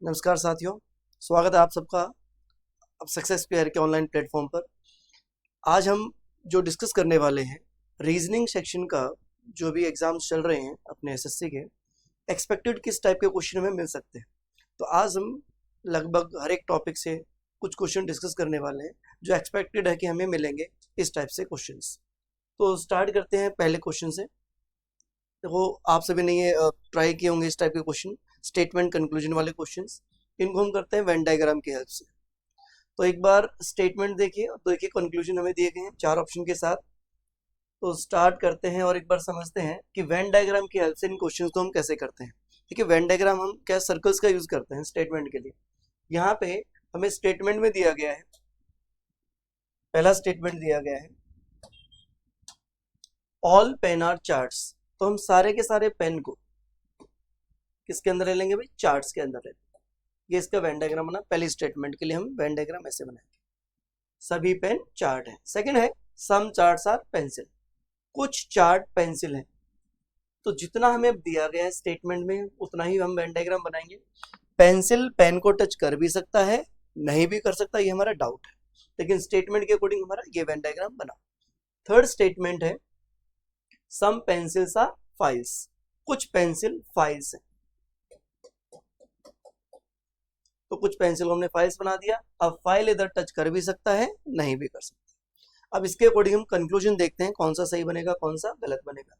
नमस्कार साथियों, स्वागत है आप सबका अब सक्सेस स्क्वायर के ऑनलाइन प्लेटफॉर्म पर। आज हम जो डिस्कस करने वाले हैं रीजनिंग सेक्शन का, जो भी एग्जाम्स चल रहे हैं अपने एसएससी के, एक्सपेक्टेड किस टाइप के क्वेश्चन हमें मिल सकते हैं। तो आज हम लगभग हर एक टॉपिक से कुछ क्वेश्चन डिस्कस करने वाले हैं जो एक्सपेक्टेड है कि हमें मिलेंगे इस टाइप से क्वेश्चंस। तो स्टार्ट करते हैं पहले क्वेश्चन से। देखो, आप सभी ने ये ट्राई किए होंगे इस टाइप के क्वेश्चन, स्टेटमेंट कंक्लूजन वाले क्वेश्चंस। इनको हम करते हैं वेन डायग्राम की हेल्प से। तो एक बार स्टेटमेंट देखिए और देखिए कंक्लूजन हमें दिए गए हैं 4 ऑप्शन के साथ। तो स्टार्ट करते हैं और एक बार समझते हैं कि वेन डायग्राम की हेल्प से इन क्वेश्चंस को हम कैसे करते हैं। ठीक है, वेन डायग्राम हम क्या सर्कल्स का यूज करते हैं स्टेटमेंट के लिए। यहाँ पे हमें स्टेटमेंट में दिया गया है, पहला स्टेटमेंट दिया गया है ऑल पेन आर चार्ट्स। तो हम सारे के सारे पेन को किसके अंदर ले लेंगे भाई? चार्ट्स के अंदर ले लेंगे। ये इसका वेन डायग्राम बना। पहली स्टेटमेंट के लिए हम वेन डायग्राम ऐसे बनाएंगे, सभी पेन चार्ट है। सेकंड है सम चार्ट्स आर पेंसिल, कुछ चार्ट पेंसिल है। तो जितना हमें दिया गया है स्टेटमेंट में उतना ही हम वेन डायग्राम बनाएंगे। पेंसिल पेन को टच कर भी सकता है, नहीं भी कर सकता, ये हमारा डाउट है, लेकिन स्टेटमेंट के अकॉर्डिंग हमारा ये वेन डायग्राम बना। थर्ड स्टेटमेंट है सम पेंसिल्स आर फाइल्स, कुछ पेंसिल फाइल्स है। तो कुछ पेंसिल को हमने फाइल्स बना दिया। अब फाइल इधर टच कर भी सकता है, नहीं भी कर सकता। अब इसके अकॉर्डिंग हम कंक्लूजन देखते हैं कौन सा सही बनेगा कौन सा गलत बनेगा।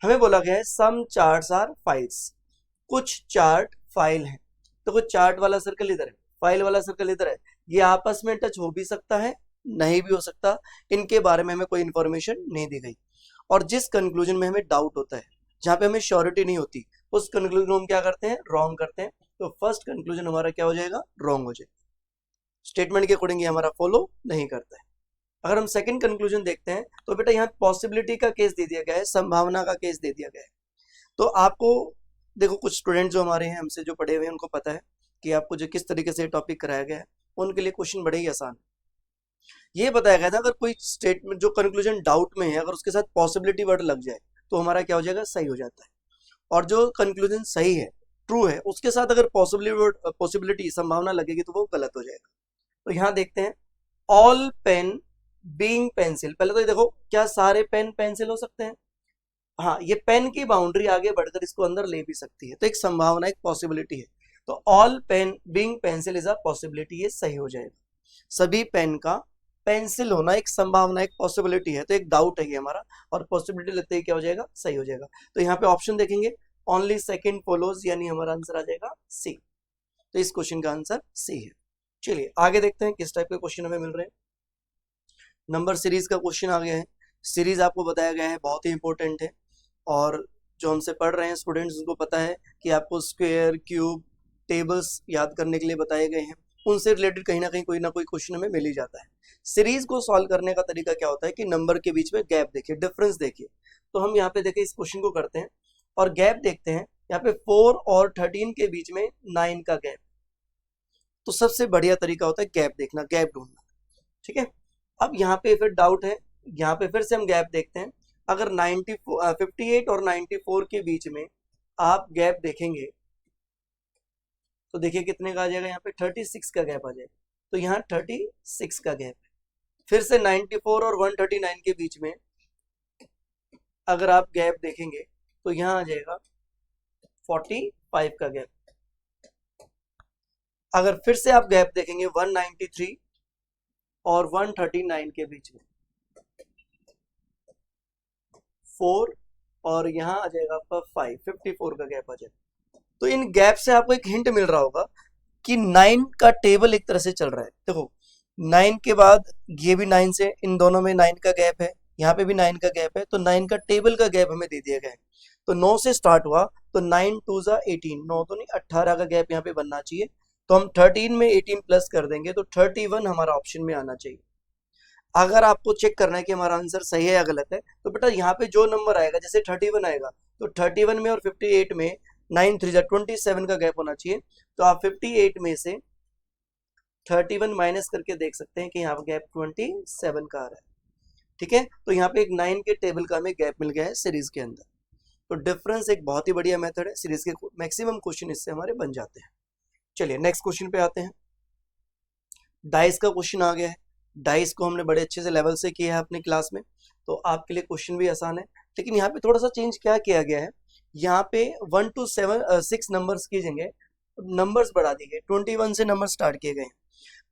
हमें बोला गया है सम चार्ट्स आर फाइल्स, कुछ चार्ट फाइल है। तो कुछ चार्ट वाला सर्कल इधर है, फाइल वाला सर्कल इधर है। ये आपस में टच हो भी सकता है, नहीं भी हो सकता। इनके बारे में हमें कोई इंफॉर्मेशन नहीं दी गई। और जिस कंक्लूजन में हमें डाउट होता है, जहां पे हमें श्योरिटी नहीं होती, उस कंक्लूजन को हम क्या करते हैं? रॉन्ग करते हैं। तो फर्स्ट कंक्लूजन हमारा क्या हो जाएगा? रॉन्ग हो जाएगा। स्टेटमेंट के अकॉर्डिंग ये हमारा फॉलो नहीं करता है। अगर हम सेकंड कंक्लूजन देखते हैं तो बेटा यहाँ पॉसिबिलिटी का केस दे दिया गया है, संभावना का केस दे दिया गया है। तो आपको देखो, कुछ स्टूडेंट जो हमारे हैं, हमसे जो पढ़े हुए हैं, उनको पता है कि आपको जो किस तरीके से टॉपिक कराया गया है, उनके लिए क्वेश्चन बड़े ही आसान है। ये बताया गया था अगर कोई स्टेटमेंट जो कंक्लूजन डाउट में है, अगर उसके साथ पॉसिबिलिटी वर्ड लग जाए तो हमारा क्या हो जाएगा? सही हो जाता है। और जो कंक्लूजन सही है, ट्रू है, उसके साथ अगर पॉसिबिलिटी संभावना लगेगी तो वो गलत हो जाएगा। तो यहाँ देखते हैं ऑल पेन बीइंग पेंसिल। पहले तो ये देखो, क्या सारे पेन पेंसिल हो सकते हैं? हाँ, ये पेन की बाउंड्री आगे बढ़कर इसको अंदर ले भी सकती है, तो एक संभावना, एक पॉसिबिलिटी है। तो all pen being pencil is a possibility, ये सही हो जाएगा। सभी पेन का पेंसिल होना एक संभावना, एक पॉसिबिलिटी है, तो एक डाउट है ये हमारा, और पॉसिबिलिटी लगते ही क्या हो जाएगा? सही हो जाएगा। तो यहाँ पे ऑप्शन देखेंगे ओनली सेकंड फॉलोज, यानी हमारा आंसर आ जाएगा सी। तो इस क्वेश्चन का आंसर सी है। चलिए आगे देखते हैं किस टाइप के क्वेश्चन हमें मिल रहे हैं। नंबर सीरीज का क्वेश्चन आ गया है। सीरीज आपको बताया गया है, बहुत ही इंपॉर्टेंट है, और जो हमसे पढ़ रहे हैं स्टूडेंट्स उनको पता है कि आपको स्क्वायर, क्यूब, टेबल्स याद करने के लिए बताए गए हैं। उनसे रिलेटेड कहीं ना कोई क्वेश्चन हमें मिल ही जाता है। सीरीज को सॉल्व करने का तरीका क्या होता है कि नंबर के बीच में गैप देखिए, डिफरेंस देखिए। तो हम यहाँ पे देखिए इस क्वेश्चन को करते हैं और गैप देखते हैं। यहाँ पे 4 और 13 के बीच में 9 का गैप। तो सबसे बढ़िया तरीका होता है गैप देखना, गैप ढूंढना। ठीक है, अब यहाँ पे फिर डाउट है, यहाँ पे फिर से हम गैप देखते हैं। अगर 58 और 94 के बीच में आप गैप देखेंगे तो देखिए कितने का आ जाएगा? यहाँ पे 36 का गैप आ जाएगा। तो यहाँ 36 का गैप है। फिर से 94 और 139 के बीच में अगर आप गैप देखेंगे तो यहाँ आ जाएगा 45 का गैप। अगर फिर से आप गैप देखेंगे 193 और 139 के बीच में 4, और यहाँ आ जाएगा आपका 54 का गैप आ जाएगा। तो इन गैप से आपको एक हिंट मिल रहा होगा कि 9 का टेबल एक तरह से चल रहा है। देखो 9 के बाद ये भी 9 से, इन दोनों में 9 का गैप है, यहाँ पे भी 9 का गैप है। तो 9 का टेबल का गैप हमें दे दिया गया है। तो 9 से स्टार्ट हुआ तो 9 2 जा 18, 9 तो नहीं 18 का गैप यहाँ पे बनना चाहिए। तो हम 13 में 18 प्लस कर देंगे तो 31 हमारा ऑप्शन में आना चाहिए। अगर आपको चेक करना है कि हमारा आंसर सही है या गलत है, तो बेटा यहाँ पे जो नंबर आएगा, जैसे 31 आएगा तो 31 में और 58 में 9 3 जा 27 का गैप होना चाहिए। तो आप 58 में से 31 माइनस करके देख सकते हैं कि यहाँ पे गैप 27 का आ रहा है। ठीक है, तो यहाँ पे एक 9 के टेबल का हमें गैप मिल गया है सीरीज के अंदर। तो डिफरेंस एक बहुत ही बढ़िया मेथड है, सीरीज के मैक्सिमम क्वेश्चन इससे हमारे बन जाते हैं। चलिए नेक्स्ट क्वेश्चन पे आते हैं। डाइस का क्वेश्चन आ गया है। डाइस को हमने बड़े अच्छे से लेवल से किया है अपने क्लास में, तो आपके लिए क्वेश्चन भी आसान है। लेकिन यहाँ पे थोड़ा सा चेंज क्या किया गया है, यहाँ पे 1 to 6 नंबर्स की जगह नंबर्स बढ़ा दिए गए, 21 से नंबर स्टार्ट किए गए हैं।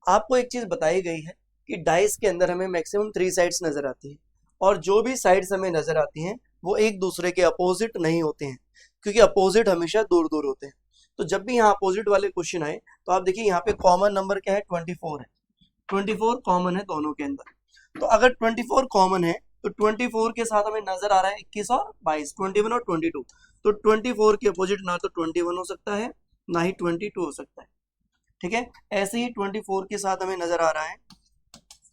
आपको एक चीज बताई गई है कि डाइस के अंदर हमें मैक्सिमम 3 साइड्स नजर आती हैं, और जो भी साइड्स हमें नजर आती हैं वो एक दूसरे के अपोजिट नहीं होते हैं, क्योंकि अपोजिट हमेशा दूर दूर होते हैं। तो जब भी यहाँ अपोजिट वाले क्वेश्चन आए तो आप देखिए यहाँ पे कॉमन नंबर क्या है, 24 है। 24 कॉमन है दोनों के अंदर। तो अगर 24 कॉमन है तो 24 के साथ हमें नजर आ रहा है 21 और 22, 21 और 22। तो 24 के अपोजिट ना तो 21 हो सकता है ना ही 22 हो सकता है। ठीक है, ऐसे ही 24 के साथ हमें नजर आ रहा है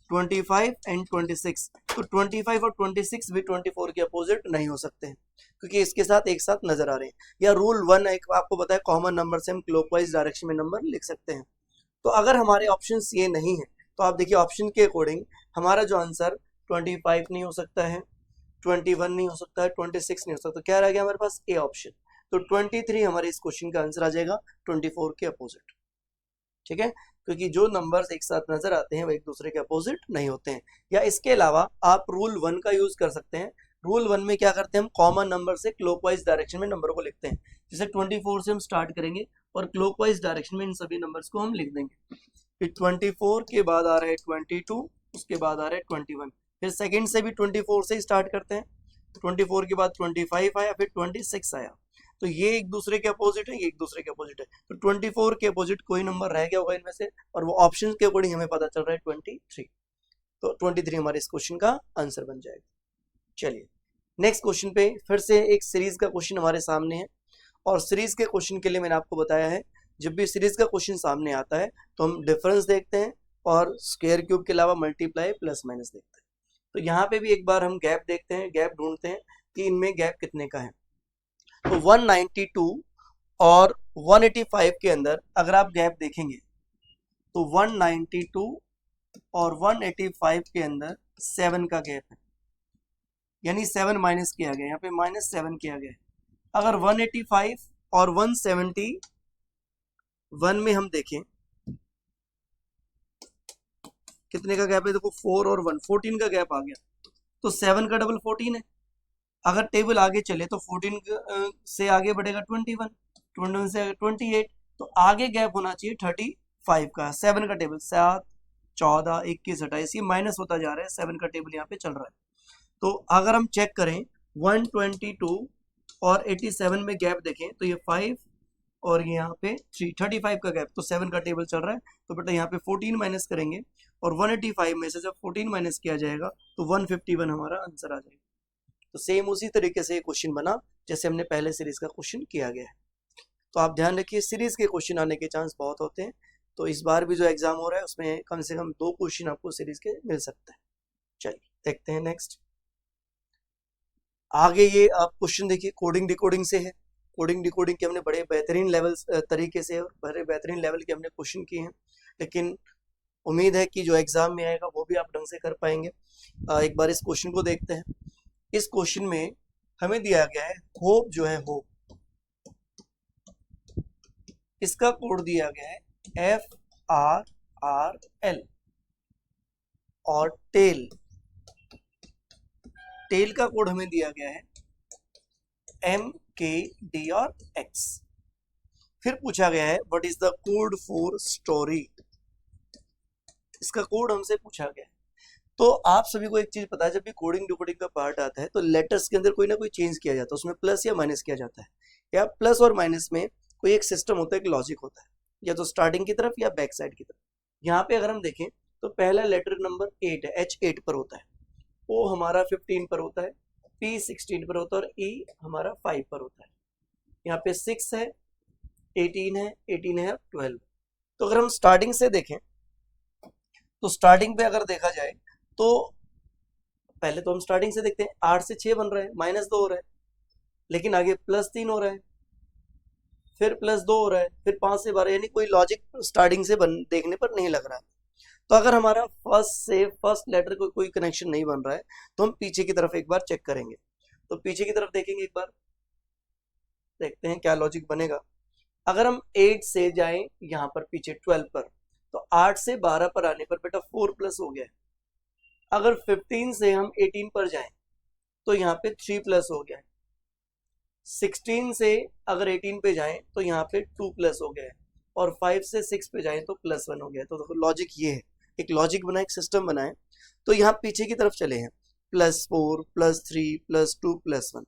25 एंड 26। तो 25 और 26 भी 24 के अपोजिट नहीं हो सकते हैं, क्योंकि इसके साथ एक साथ नजर आ रहे हैं। या रूल 1 एक आपको पता है, कॉमन नंबर से हम क्लॉकवाइज डायरेक्शन में नंबर लिख सकते हैं। तो अगर हमारे ऑप्शन ये नहीं है तो आप देखिए ऑप्शन के अकॉर्डिंग हमारा जो आंसर 25 नहीं हो सकता है, 21 नहीं हो सकता है, 26 नहीं हो सकता। तो क्या रह गया हमारे पास, ए ऑप्शन। तो 23 हमारे इस क्वेश्चन का आंसर आ जाएगा 24 के अपोजिट। ठीक है, क्योंकि जो नंबर्स एक साथ नजर आते हैं वो एक दूसरे के अपोजिट नहीं होते हैं। या इसके अलावा आप रूल 1 का यूज कर सकते हैं। रूल 1 में क्या करते हैं, हम कॉमन नंबर से क्लॉकवाइज डायरेक्शन में नंबर को लिखते हैं। जैसे 24 से हम स्टार्ट करेंगे और क्लॉकवाइज डायरेक्शन में इन सभी नंबर्स को हम लिख देंगे। फिर 24 के बाद आ रहा है 22, उसके बाद आ रहा है 21। फिर सेकंड से भी 24 से ही स्टार्ट करते हैं, 24 के बाद 25 आया, फिर 26 आया। तो ये एक दूसरे के अपोजिट है, ये एक दूसरे के अपोजिट है। तो 24 के अपोजिट कोई नंबर रह गया होगा इनमें से, और वो ऑप्शन के अकॉर्डिंग हमें पता चल रहा है 23। तो 23 हमारे इस क्वेश्चन का आंसर बन जाएगा। चलिए नेक्स्ट क्वेश्चन पे फिर से एक सीरीज का क्वेश्चन हमारे सामने है। और सीरीज के क्वेश्चन के लिए मैंने आपको बताया है, जब भी सीरीज का क्वेश्चन सामने आता है तो हम डिफरेंस देखते हैं और स्क्वायर क्यूब के अलावा मल्टीप्लाई प्लस माइनस देखते हैं। तो यहाँ पे भी एक बार हम गैप देखते हैं, गैप ढूंढते हैं कि इनमें गैप कितने का है। तो 192 और 185 के अंदर अगर आप गैप देखेंगे तो 192 और 185 के अंदर 7 का गैप है, यानी 7 माइनस किया गया, यहाँ पे -7 किया गया है। अगर 185 और 171 में हम देखें कितने का गैप है, देखो 4 और 1, 14 का गैप आ गया। तो 7 का डबल 14 है। अगर टेबल आगे चले तो 14 से आगे बढ़ेगा 21, 21 से आगे 28। तो आगे गैप होना चाहिए 35 का। 7 का टेबल 7, 14, 21, 28, ये माइनस होता जा रहा है, 7 का टेबल यहाँ पे चल रहा है। तो अगर हम चेक करें 122 और 87 में गैप देखें तो ये 5 और ये यहाँ पे 3, 35 का गैप। तो 7 का टेबल चल रहा है, तो बेटा यहाँ पे 14 माइनस करेंगे और 185 में से जब 14 माइनस किया जाएगा तो 151 हमारा आंसर आ जाएगा। तो सेम उसी तरीके से ये क्वेश्चन बना जैसे हमने पहले सीरीज का क्वेश्चन किया गया है। तो आप ध्यान रखिए सीरीज के क्वेश्चन आने के चांस बहुत होते हैं। तो इस बार भी जो एग्जाम हो रहा है उसमें कम से कम 2 क्वेश्चन आपको सीरीज के मिल सकते हैं। चलिए देखते हैं नेक्स्ट। आगे ये आप क्वेश्चन देखिए कोडिंग डिकोडिंग से है। कोडिंग डिकोडिंग के हमने बड़े बेहतरीन लेवल तरीके से और बड़े बेहतरीन लेवल के हमने क्वेश्चन किए हैं, लेकिन उम्मीद है कि जो एग्जाम में आएगा वो भी आप ढंग से कर पाएंगे। एक बार इस क्वेश्चन को देखते हैं। इस क्वेश्चन में हमें दिया गया है होप जो है होप, इसका कोड दिया गया है FRRL, और टेल का कोड हमें दिया गया है MKD और X। फिर पूछा गया है what is the code for story, इसका कोड हमसे पूछा गया है। तो आप सभी को एक चीज पता है, जब भी कोडिंग डिकोडिंग का पार्ट आता है तो लेटर्स के अंदर कोई ना कोई चेंज किया जाता है, उसमें प्लस या माइनस किया जाता है, या प्लस और माइनस में कोई एक सिस्टम होता है, एक लॉजिक होता है, या तो स्टार्टिंग की तरफ या बैक साइड की तरफ। यहाँ पे अगर हम देखें तो पहला लेटर नंबर 8 है, H 8 पर होता है, O हमारा 15 पर होता है, P 16 पर होता है और E हमारा 5 पर होता है। यहाँ पे 6 है, 18 है, 18 है, 12। तो अगर हम स्टार्टिंग से देखें तो स्टार्टिंग पे अगर देखा जाए तो पहले तो हम स्टार्टिंग से देखते हैं, 8 से 6 बन रहा है, -2 हो रहा है, लेकिन आगे +3 हो रहा है, फिर +2 हो रहा है, फिर 5 से 12, यानी कोई लॉजिक स्टार्टिंग से देखने पर नहीं लग रहा है। तो अगर हमारा फर्स्ट लेटर कोई कनेक्शन नहीं बन रहा है तो हम पीछे की तरफ एक बार चेक करेंगे। तो पीछे की तरफ देखेंगे, एक बार देखते हैं क्या लॉजिक बनेगा। अगर हम 8 से जाएं यहाँ पर पीछे 12 पर, तो 8 से 12 पर आने पर बेटा 4 प्लस हो गया है। अगर 15 से हम 18 पर जाएं तो यहाँ पे 3 प्लस हो गया है। 16 से अगर 18 पे जाएं तो यहाँ पे 2 प्लस हो गया है, और 5 से 6 पे जाएं तो +1 हो गया है। तो देखो लॉजिक ये है, एक लॉजिक बनाए, एक सिस्टम बनाए। तो यहाँ पीछे की तरफ चले हैं, +4 +3 +2 +1।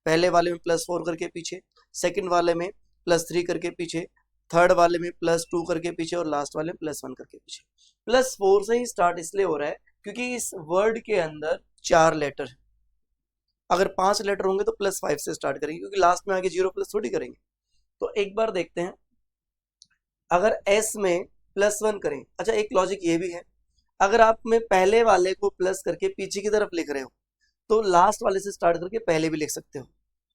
पहले वाले में +4 करके पीछे, सेकंड वाले में +3 करके पीछे, थर्ड वाले में +2 करके पीछे, और लास्ट वाले में +1 करके पीछे। +4 से ही स्टार्ट इसलिए हो रहा है क्योंकि इस वर्ड के अंदर 4 लेटर है। अगर 5 लेटर होंगे तो +5 से स्टार्ट करेंगे, क्योंकि लास्ट में आगे 0 प्लस थोड़ी करेंगे। तो एक बार देखते हैं, अगर S में +1 करें। अच्छा, एक लॉजिक ये भी है, अगर आप में पहले वाले को प्लस करके पीछे की तरफ लिख रहे हो तो लास्ट वाले से स्टार्ट करके पहले भी लिख सकते हो।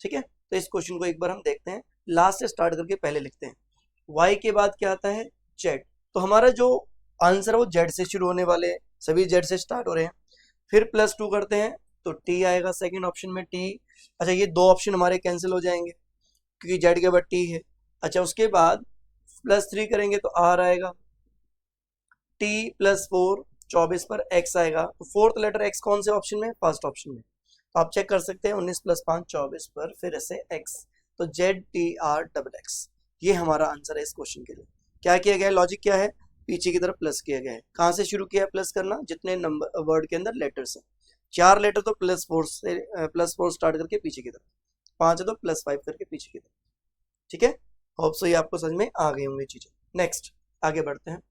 ठीक है, तो इस क्वेश्चन को एक बार हम देखते हैं, लास्ट से स्टार्ट करके पहले लिखते हैं। Y के बाद क्या आता है? Z। तो हमारा जो आंसर है वो Z से शुरू होने वाले, सभी Z से स्टार्ट हो रहे हैं। फिर +2 करते हैं तो T आएगा सेकंड ऑप्शन में, T। अच्छा, ये 2 ऑप्शन हमारे कैंसिल हो जाएंगे क्योंकि Z के बाद T है। अच्छा, उसके बाद +3 करेंगे तो R आएगा, T +4 24 पर X आएगा। तो फोर्थ लेटर X कौन से ऑप्शन में? फर्स्ट ऑप्शन में। तो आप चेक कर सकते हैं, 19 + 5 24 पर फिर ऐसे X, तो ZTRXX। ये हमारा आंसर है इस क्वेश्चन के लिए। क्या किया गया है? लॉजिक क्या है? पीछे की तरफ प्लस किया गया है। कहाँ से शुरू किया है प्लस करना? जितने नंबर वर्ड के अंदर लेटर्स हैं, 4 लेटर तो +4 से +4 स्टार्ट करके पीछे की तरफ, 5 है तो +5 करके पीछे की तरफ। ठीक है, होप सो ये आपको समझ में आ गई होंगी चीजें। नेक्स्ट आगे बढ़ते हैं।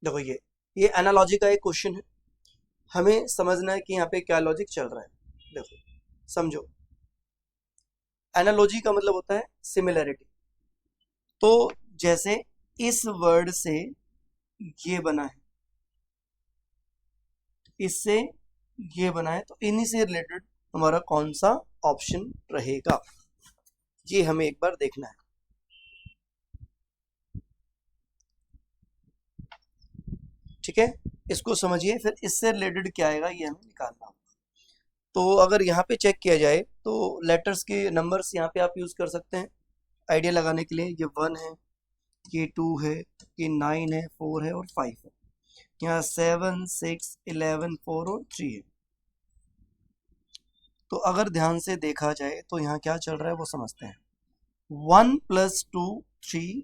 देखो ये एनालॉजी का एक क्वेश्चन है, हमें समझना है कि यहाँ पे क्या लॉजिक चल रहा है। देखो समझो, एनालॉजी का मतलब होता है सिमिलैरिटी। तो जैसे इस वर्ड से ये बना है, इससे ये बना है, तो इन्हीं से रिलेटेड हमारा कौन सा ऑप्शन रहेगा, ये हमें एक बार देखना है। ठीक है, इसको समझिए, फिर इससे रिलेटेड क्या आएगा ये हमें निकालना होगा। तो अगर यहाँ पे चेक किया जाए तो लेटर्स के नंबर्स यहाँ पे आप यूज कर सकते हैं आइडिया लगाने के लिए। ये 1 है, ये 2 है, ये 9 है, 4 है और 5 है। यहाँ 7 6 11 4 और 3 है। तो अगर ध्यान से देखा जाए तो यहाँ क्या चल रहा है वो समझते हैं। 1 + 2 3,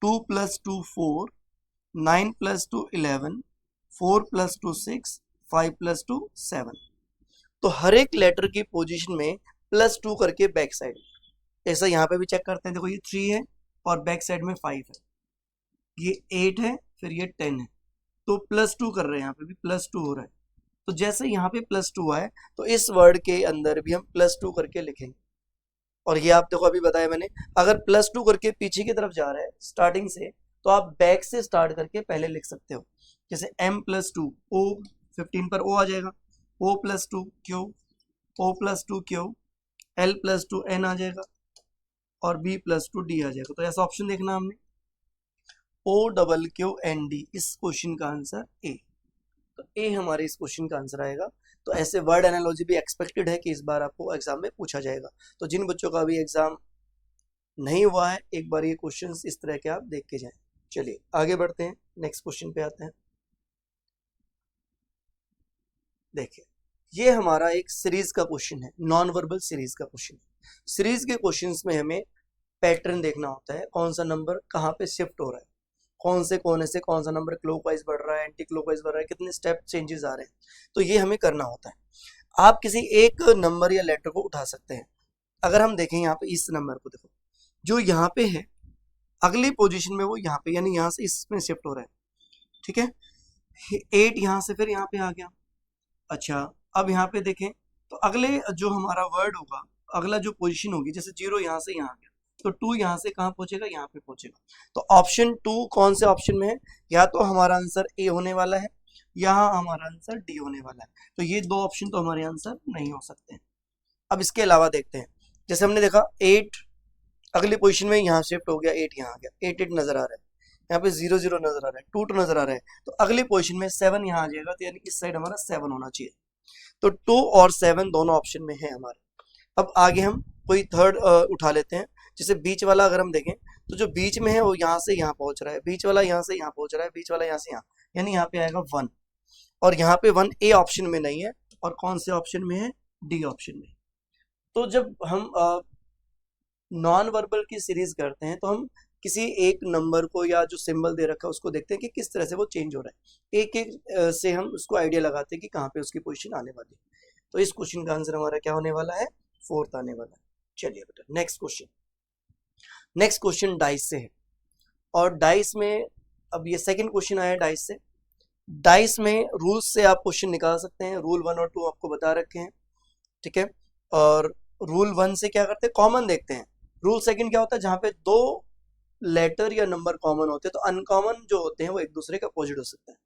2 + 2 4, 9 + 2 11, 4 + 2 6, 5 + 2 7। तो हर एक लेटर की पोजीशन में +2 करके बैक साइड, ऐसा यहाँ पे भी चेक करते हैं। देखो ये 3 है और बैक साइड में 5 है, ये 8 है, फिर ये 10 है, तो +2 कर रहे हैं, यहाँ पे भी +2 हो रहा है। तो जैसे यहाँ पे +2 आए तो इस वर्ड के अंदर भी हम +2 करके लिखेंगे। और ये आप देखो अभी बताया मैंने, अगर +2 करके पीछे की तरफ जा रहा है स्टार्टिंग से, तो आप बैक से स्टार्ट करके पहले लिख सकते हो। जैसे M + 2 O, 15 पर O आ जाएगा, O + 2 Q, O + 2 Q, L + 2 N आ जाएगा, और B + 2 D आ जाएगा। तो ऐसा ऑप्शन देखना हमने, OQQND, इस क्वेश्चन का आंसर A। तो ए हमारे इस क्वेश्चन का आंसर आएगा। तो ऐसे वर्ड एनालॉजी भी एक्सपेक्टेड है कि इस बार आपको एग्जाम में पूछा जाएगा। तो जिन बच्चों का अभी एग्जाम नहीं हुआ है, एक बार ये क्वेश्चंस इस तरह के आप देख के जाएं। चलिए आगे बढ़ते हैं, नेक्स्ट क्वेश्चन पे आते हैं। देखिए, ये हमारा एक सीरीज का क्वेश्चन है, नॉन वर्बल सीरीज का क्वेश्चन है। सीरीज के क्वेश्चंस में हमें पैटर्न देखना होता है, कौन सा नंबर कहाँ पे शिफ्ट हो रहा है, कौन से कोने से कौन सा नंबर क्लॉकवाइज बढ़ रहा है, एंटी क्लॉकवाइज बढ़ रहा है, कितने स्टेप चेंजेस आ रहे हैं। तो ये हमें करना होता है। आप किसी एक नंबर या लेटर को उठा सकते हैं। अगर हम देखें यहाँ पे इस नंबर को, देखो जो यहाँ पे है अगली पोजीशन में वो यहाँ पे, यानी यहाँ से इसमें शिफ्ट हो रहा है। ठीक है, 8 यहाँ से फिर यहाँ पे आ गया। अच्छा, अब यहाँ पे देखें तो अगले जो हमारा वर्ड होगा, अगला जो पोजीशन होगी, जैसे 0 यहाँ से यहाँ आ गया, तो 2 यहाँ से कहाँ पहुंचेगा? यहाँ पे पहुंचेगा। तो ऑप्शन 2 कौन से ऑप्शन में है? या तो हमारा आंसर ए होने वाला है, यहाँ हमारा आंसर डी होने वाला है। तो ये 2 ऑप्शन तो हमारे आंसर नहीं हो सकते हैं। अब इसके अलावा देखते हैं, जैसे हमने देखा 8 अगली पोजीशन में यहाँ शिफ्ट हो गया, 8 यहाँ आ गया, 8 नजर आ रहा है, यहाँ पे 0 0 नजर आ रहा है, 2 2 नजर आ रहा है, तो अगली पोजीशन में 7 यहाँ आ जाएगा, तो यानी इस साइड हमारा 7 होना चाहिए। तो 2 और 7 दोनों ऑप्शन में है हमारे। अब आगे हम कोई थर्ड उठा लेते हैं, जैसे बीच वाला अगर हम देखें तो जो बीच में है वो यहाँ से यहाँ पहुंच रहा है, बीच वाला यहाँ से यहाँ पहुंच रहा है, बीच वाला यहाँ से यहाँ, यानी यहाँ पे आएगा 1, और यहाँ पे 1 ए ऑप्शन में नहीं है, और कौन से ऑप्शन में है, डी ऑप्शन में। तो जब हम नॉन वर्बल की सीरीज करते हैं तो हम किसी एक नंबर को या जो सिंबल दे रखा है उसको देखते हैं कि किस तरह से वो चेंज हो रहा है, एक एक से हम उसको आइडिया लगाते हैं कि कहाँ पे उसकी पोजीशन आने वाली है। तो इस क्वेश्चन का आंसर हमारा क्या होने वाला है, 4th आने वाला है। चलिए बेटा नेक्स्ट क्वेश्चन डाइस से है, और डाइस में अब ये सेकंड क्वेश्चन आया डाइस से। डाइस में रूल्स से आप क्वेश्चन निकाल सकते हैं, रूल 1 और 2 आपको बता रखे हैं, ठीक है। और रूल 1 से क्या करते हैं, कॉमन देखते हैं। रूल सेकंड क्या होता है, जहां पे 2 लेटर या नंबर कॉमन होते हैं तो अनकॉमन जो होते हैं वो एक दूसरे के अपोजिट हो सकते हैं।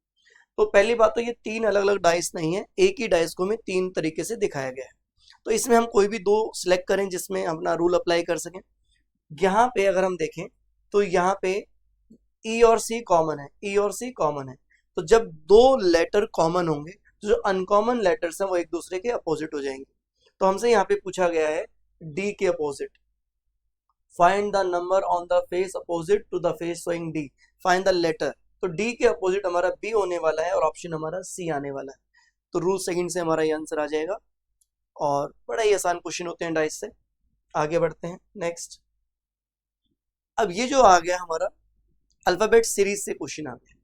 तो पहली बात तो ये 3 अलग अलग डाइस नहीं है, एक ही डाइस को हमें 3 तरीके से दिखाया गया है। तो इसमें हम कोई भी 2 सिलेक्ट करें जिसमें अपना रूल अप्लाई कर सकें। यहाँ पे अगर हम देखें तो यहाँ पे ई और सी कॉमन है, ई और सी कॉमन है। तो जब 2 लेटर कॉमन होंगे तो जो अनकॉमन लेटर्स हैं वो एक दूसरे के अपोजिट हो जाएंगे। तो हमसे यहाँ पे पूछा गया है डी के opposite, find the number on the face opposite to the face showing D, find the letter. तो डी के अपोजिट हमारा बी होने वाला है और ऑप्शन हमारा सी आने वाला है। तो रूल सेकंड से हमारा ये आंसर आ जाएगा, और बड़ा ही आसान क्वेश्चन होते हैं डाइस से। आगे बढ़ते हैं नेक्स्ट। अब ये जो आ गया हमारा अल्फाबेट सीरीज से क्वेश्चन आ गया,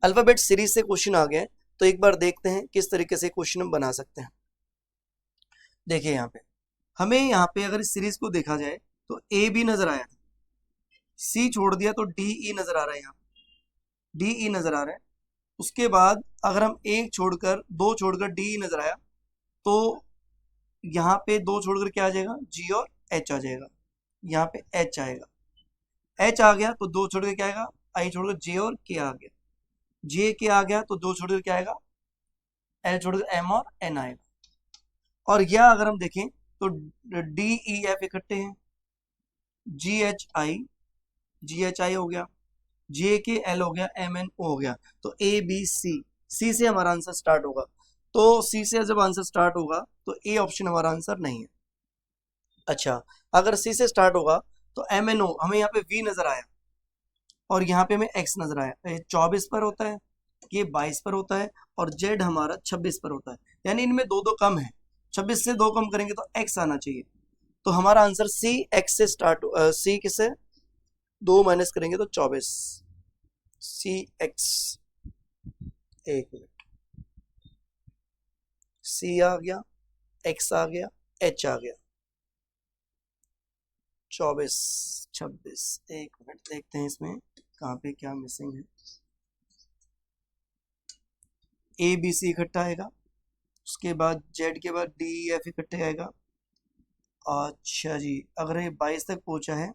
अल्फाबेट सीरीज से क्वेश्चन आ गया, तो एक बार देखते हैं किस तरीके से क्वेश्चन हम बना सकते हैं। देखिए यहाँ पे हमें यहाँ पे अगर इस सीरीज को देखा जाए तो ए बी नजर आया, सी छोड़ दिया तो डी ई नजर आ रहा है, यहाँ डी ई नजर आ रहा है। उसके बाद अगर हम एक छोड़कर 2 छोड़कर डी ई नजर आया तो यहाँ पे 2 छोड़कर क्या आ जाएगा, जी और एच आ जाएगा, यहाँ पे एच आएगा, एच आ गया तो 2 छोड़कर क्या आएगा, आई छोड़कर जे और के आ गया, जे के आ गया तो 2 छोड़कर क्या आएगा, एल छोड़कर एम और एन आएगा। और यह अगर हम देखें तो डी ई एफ इकट्ठे हैं, जी एच आई हो गया, जे के एल हो गया, एम एन ओ हो गया। तो ए बी सी, सी से हमारा आंसर स्टार्ट होगा। तो सी से जब आंसर स्टार्ट होगा तो ए ऑप्शन हमारा आंसर नहीं है। अच्छा, अगर सी से स्टार्ट होगा तो एम एन ओ, हमें यहाँ पे वी नजर आया और यहाँ पे हमें एक्स नजर आया, ये 24 पर होता है, ये 22 पर होता है, और जेड हमारा 26 पर होता है, यानी इनमें 2 कम है। 26 से 2 कम करेंगे तो एक्स आना चाहिए। तो हमारा आंसर सी एक्स से स्टार्ट, सी किससे 2 माइनस करेंगे तो 24, सी एक्स, एक मिनट, सी आ गया, एक्स आ गया, एच आ गया, 24 26, एक मिनट देखते हैं इसमें कहाँ पे क्या मिसिंग है। ए बी सी इकट्ठा आएगा, उसके बाद जेड के बाद डी एफ इकट्ठे आएगा। अच्छा जी, अगर ये 22 तक पहुंचा है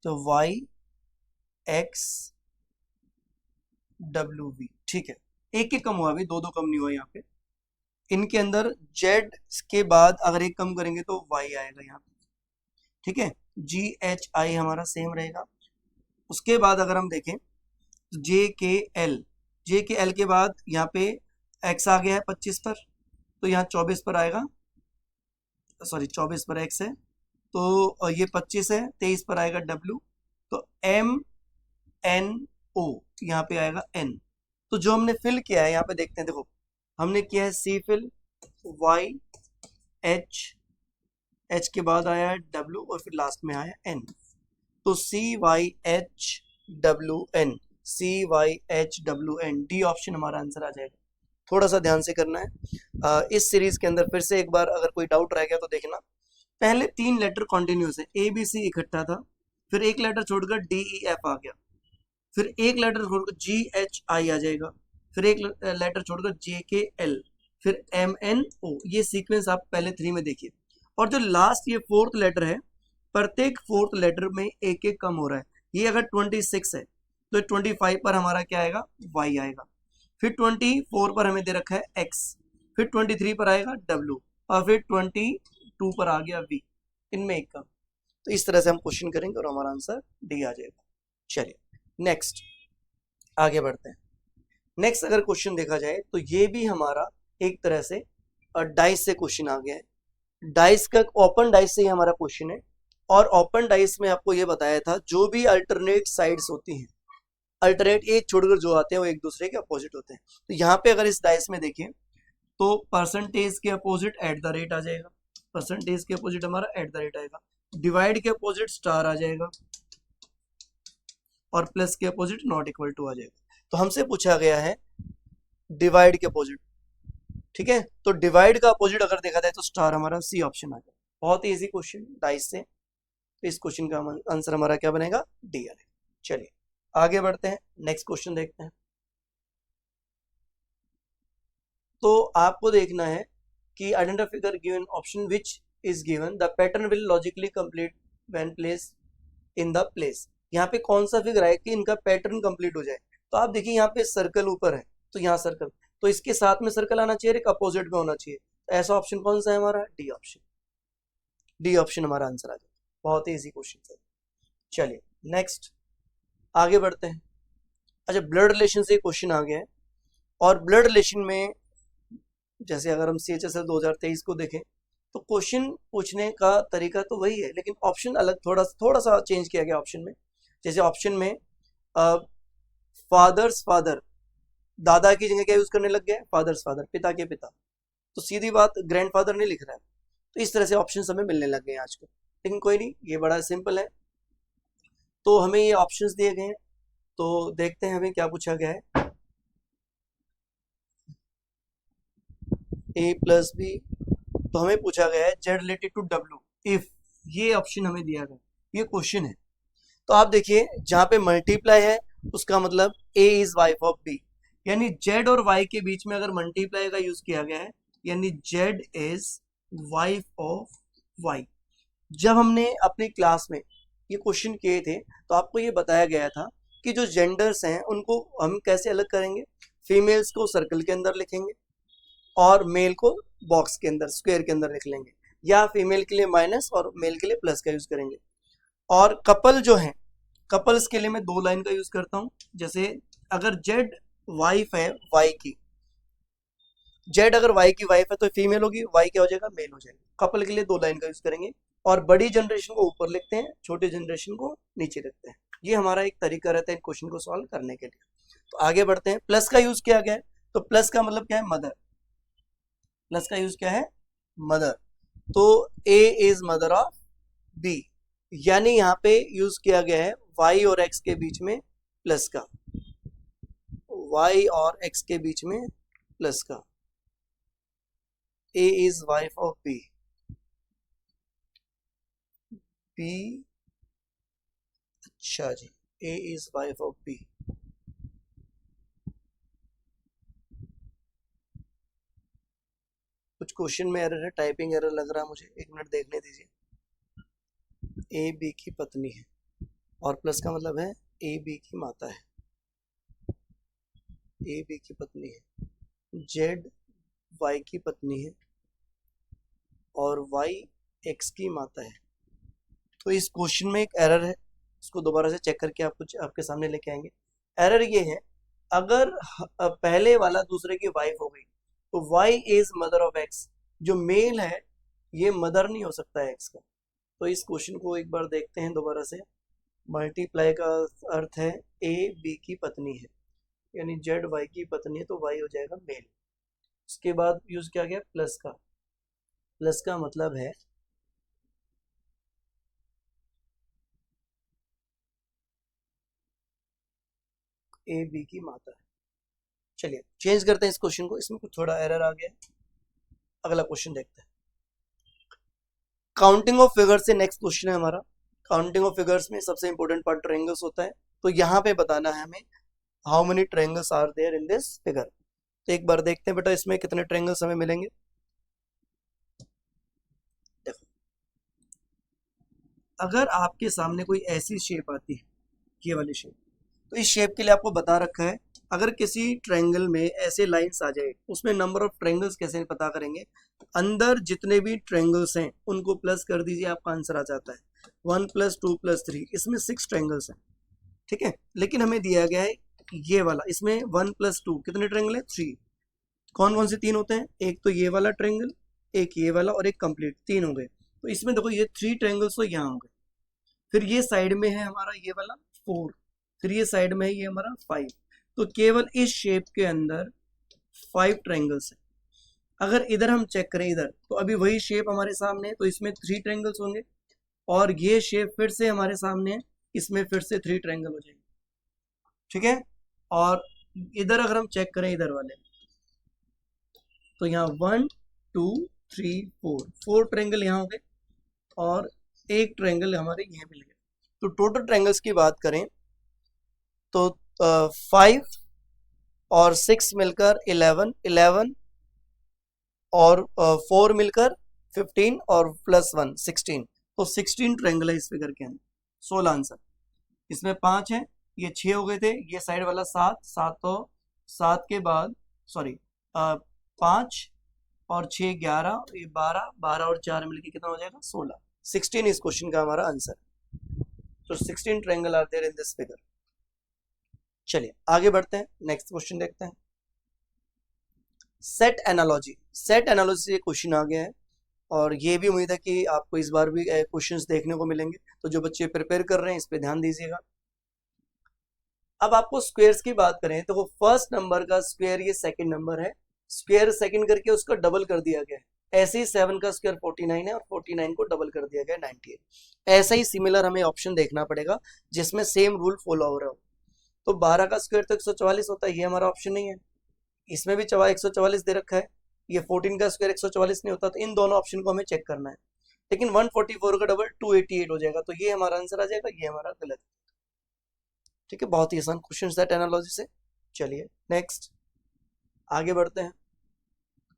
तो वाई एक्स डब्ल्यू वी, ठीक है, एक कम हुआ, अभी 2 कम नहीं हुआ यहाँ पे। इनके अंदर जेड के बाद अगर एक कम करेंगे तो वाई आएगा यहाँ पे, ठीक है। जी एच आई हमारा सेम रहेगा। उसके बाद अगर हम देखें जे के एल, जे के एल के बाद यहाँ पे एक्स आ गया है 25 पर, तो यहाँ 24 पर आएगा, सॉरी 24 पर एक्स है, तो ये 25 है, 23 पर आएगा डब्ल्यू, तो एम एन ओ यहाँ पे आएगा एन। तो जो हमने फिल किया है यहाँ पे देखते हैं, देखो हमने किया है सी फिल, वाई एच, एच के बाद आया है डब्ल्यू और फिर लास्ट में आया एन। तो C Y H W N, C Y H W N, D option हमारा आंसर आ जाएगा। थोड़ा सा ध्यान से करना है। इस सीरीज के अंदर फिर से एक बार अगर कोई डाउट रह गया तो देखना, पहले 3 लेटर कॉन्टिन्यूस है, ए बी सी इकट्ठा था, फिर एक लेटर छोड़कर डी ई एफ आ गया, फिर एक लेटर छोड़कर जी एच आई आ जाएगा, फिर एक लेटर छोड़कर जे के एल, फिर एम एन ओ। ये सीक्वेंस आप पहले 3 में देखिए, और जो लास्ट ये 4th लेटर है, प्रत्येक 4th लेटर में एक कम हो रहा है। ये अगर 26 है तो 25 पर हमारा क्या आएगा, वाई आएगा, फिर 24 पर हमें दे रखा है एक्स, फिर 23 पर आएगा डब्ल्यू, और फिर 22 पर आ गया वी, इनमें एक कम। तो इस तरह से हम क्वेश्चन करेंगे और हमारा आंसर डी आ जाएगा। चलिए नेक्स्ट आगे बढ़ते हैं। नेक्स्ट अगर क्वेश्चन देखा जाए तो ये भी हमारा एक तरह से डाइस से क्वेश्चन आ गया है। डाइस का ओपन डाइस से ही हमारा क्वेश्चन है, और ओपन डाइस में आपको ये बताया था जो भी अल्टरनेट साइड्स होती हैं, अल्टरनेट एक छोड़कर जो आते हैं वो एक दूसरे के अपोजिट होते हैं। तो यहाँ पे अगर इस डाइस में देखें तो परसेंटेज के अपोजिट एट द रेट आ जाएगा, परसेंटेज के अपोजिट हमारा एट द रेट आएगा, डिवाइड के अपोजिट स्टार आ जाएगा, और प्लस के अपोजिट नॉट इक्वल टू आ जाएगा। तो हमसे पूछा गया है डिवाइड के अपोजिट, ठीक है, तो डिवाइड का अपोजिट अगर देखा जाए तो स्टार हमारा सी ऑप्शन आ जाएगा। बहुत ही इजी क्वेश्चन डाइस से, तो इस क्वेश्चन का आंसर हमारा क्या बनेगा, डी आएगा। चलिए आगे बढ़ते हैं, नेक्स्ट क्वेश्चन देखते हैं। तो आपको देखना है कि identify figure given option which is given the pattern will logically complete when place in the place. यहाँ पे कौन सा फिगर है कि इनका पैटर्न कंप्लीट हो जाए। तो आप देखिए यहाँ पे सर्कल ऊपर है, तो यहाँ सर्कल, तो इसके साथ में सर्कल आना चाहिए, एक अपोजिट में होना चाहिए। तो ऐसा ऑप्शन कौन सा है हमारा, डी ऑप्शन, डी ऑप्शन हमारा आंसर आ जाए। बहुत ही इजी क्वेश्चन है। चलिए नेक्स्ट आगे बढ़ते हैं। अच्छा, ब्लड रिलेशन से क्वेश्चन आ गया है, और ब्लड रिलेशन में जैसे अगर हम CHSL 2023 को देखें तो क्वेश्चन पूछने का तरीका तो वही है, लेकिन ऑप्शन अलग थोड़ा सा चेंज किया गया ऑप्शन में। जैसे ऑप्शन में फादर्स फादर, दादा की जगह क्या यूज करने लग गया है, फादर्स फादर, पिता के पिता, तो सीधी बात ग्रैंडफादर नहीं लिख रहा है। तो इस तरह से ऑप्शन हमें मिलने लग गए हैं आजकल, लेकिन कोई नहीं, ये बड़ा सिंपल है। तो हमें ये ऑप्शंस दिए गए हैं, तो देखते हैं हमें क्या पूछा गया है। A प्लस बी, तो हमें पूछा गया है Z related to W if, ये ऑप्शन हमें दिया गया, ये क्वेश्चन है। तो आप देखिए जहां पे मल्टीप्लाई है उसका मतलब A is wife of B, यानी Z और Y के बीच में अगर मल्टीप्लाई का यूज किया गया है, यानी Z is wife of Y। जब हमने अपनी क्लास में ये क्वेश्चन किए थे तो आपको ये बताया गया था कि जो जेंडर्स हैं उनको हम कैसे अलग करेंगे, फीमेल्स को सर्कल के अंदर लिखेंगे और मेल को बॉक्स के अंदर, स्क्वायर के अंदर लिख लेंगे, या फीमेल के लिए माइनस और मेल के लिए प्लस का यूज करेंगे। और कपल जो है, कपल्स के लिए मैं 2 लाइन का यूज करता हूं। जैसे अगर जेड वाइफ है वाई की, जेड अगर वाई की वाइफ है तो फीमेल होगी, वाई क्या हो जाएगा, मेल हो जाएगा। कपल के लिए 2 लाइन का यूज करेंगे, और बड़ी जनरेशन को ऊपर लिखते हैं, छोटे जनरेशन को नीचे लिखते हैं। ये हमारा एक तरीका रहता है क्वेश्चन को सॉल्व करने के लिए। तो आगे बढ़ते हैं। प्लस का यूज किया गया है, तो प्लस का मतलब क्या है, मदर, प्लस का यूज क्या है, मदर, तो A is mother of B, यानी यहाँ पे यूज किया गया है Y और X के बीच में प्लस का, Y और X के बीच में प्लस का, A is wife of B, B, अच्छा जी, A is wife of B। कुछ क्वेश्चन में एरर है, टाइपिंग एरर लग रहा है मुझे, 1 मिनट देखने दीजिए। A B की पत्नी है, और प्लस का मतलब है A B की माता है, A B की पत्नी है, Z Y की पत्नी है, और Y X की माता है। तो इस क्वेश्चन में एक एरर है, इसको दोबारा से चेक करके आपके सामने लेके आएंगे। एरर ये है, अगर पहले वाला दूसरे की वाइफ हो गई तो Y is mother of X, जो मेल है ये मदर नहीं हो सकता है X का। तो इस क्वेश्चन को एक बार देखते हैं दोबारा से। मल्टीप्लाई का अर्थ है A B की पत्नी है, यानी Z Y की पत्नी है, तो Y हो जाएगा मेल। उसके बाद यूज किया गया प्लस का, प्लस का मतलब है A B की माता है। चलिए चेंज करते हैं इस क्वेश्चन को, इसमें कुछ थोड़ा एरर आ गया। अगला क्वेश्चन देखते हैं। काउंटिंग ऑफ फिगर्स से नेक्स्ट क्वेश्चन है हमारा। काउंटिंग ऑफ फिगर्स में सबसे इंपॉर्टेंट पार्ट ट्रायंगल्स होता है, तो यहाँ पे बताना है हमें how many triangles are there in this figure. तो एक बार देखते हैं बेटा इसमें कितने ट्रायंगल्स हमें मिलेंगे। देखो, अगर आपके सामने कोई ऐसी शेप आती है, ये वाली शेप, तो इस शेप के लिए आपको बता रखा है अगर किसी ट्रायंगल में ऐसे लाइंस आ जाए, उसमें नंबर ऑफ ट्रायंगल्स कैसे पता करेंगे, अंदर जितने भी ट्रायंगल्स हैं उनको प्लस कर दीजिए, आपका आंसर आ जाता है 1 + 2 + 3। इसमें 6 ट्रायंगल्स हैं, ठीक है, लेकिन हमें दिया गया है ये वाला, इसमें 1 + 2 कितने ट्रायंगल है, 3। कौन कौन से 3 होते हैं, एक तो ये वाला ट्रायंगल, एक ये वाला और एक कंप्लीट, 3 हो गए। तो इसमें देखो ये 3 ट्रायंगल्स तो यहाँ हो गए, फिर ये साइड में है हमारा ये वाला 4, फिर ये साइड में है ये हमारा 5। तो केवल इस शेप के अंदर 5 ट्रायंगल्स है। अगर इधर हम चेक करें इधर, तो अभी वही शेप हमारे सामने है, तो इसमें 3 ट्रायंगल्स होंगे, और ये शेप फिर से हमारे सामने है, इसमें फिर से 3 ट्रायंगल हो जाएंगे, ठीक है। और इधर अगर हम चेक करें इधर वाले, तो यहाँ 1 2 3 4 ट्रायंगल यहाँ हो गए, और एक ट्रायंगल हमारे ये मिल गए। तो टोटल ट्रायंगल्स की बात करें तो 5 और 6 मिलकर 11, 11 और 4 मिलकर 15 और +1 16। तो 16 ट्रायंगल है इस फिगर के अंदर। 16 आंसर। इसमें 5 है, ये 6 हो गए थे, ये साइड वाला 7, 7 तो 7 के बाद सॉरी 5 और 6 11, ये 12, 12 और 4 मिलके कितना हो जाएगा 16। 16 इस क्वेश्चन का हमारा आंसर। तो 16 triangle are there in this figure. चलिए आगे बढ़ते हैं, नेक्स्ट क्वेश्चन देखते हैं। Set analogy. सेट एनालॉजी से क्वेश्चन आ गया है, और ये भी उम्मीद है कि आपको इस बार भी क्वेश्चंस देखने को मिलेंगे, तो जो बच्चे प्रिपेयर कर रहे हैं इस पे ध्यान दीजिएगा। अब आपको स्क्वायर्स की बात करें तो वो फर्स्ट नंबर का स्क्वायर ये सेकंड नंबर है, स्क्वायर सेकंड करके उसका डबल कर दिया गया है। ऐसे ही 7 का स्क्वायर 49 है, और 49 को डबल कर दिया गया 98। ऐसा ही सिमिलर हमें ऑप्शन देखना पड़ेगा जिसमें सेम रूल फॉलो हो रहा हो। तो 12 का स्क्वायर तो 144 होता है, ये हमारा ऑप्शन नहीं है। इसमें भी 144 दे रखा है, ये 14 का स्क्वायर 144 नहीं होता। तो इन दोनों ऑप्शन को हमें चेक करना है। लेकिन 144 का डबल 288 हो जाएगा, तो ये हमारा आंसर आ जाएगा, ये हमारा गलत। ठीक है, बहुत ही आसान क्वेश्चन सेट एनालॉजी से। चलिए नेक्स्ट आगे बढ़ते हैं।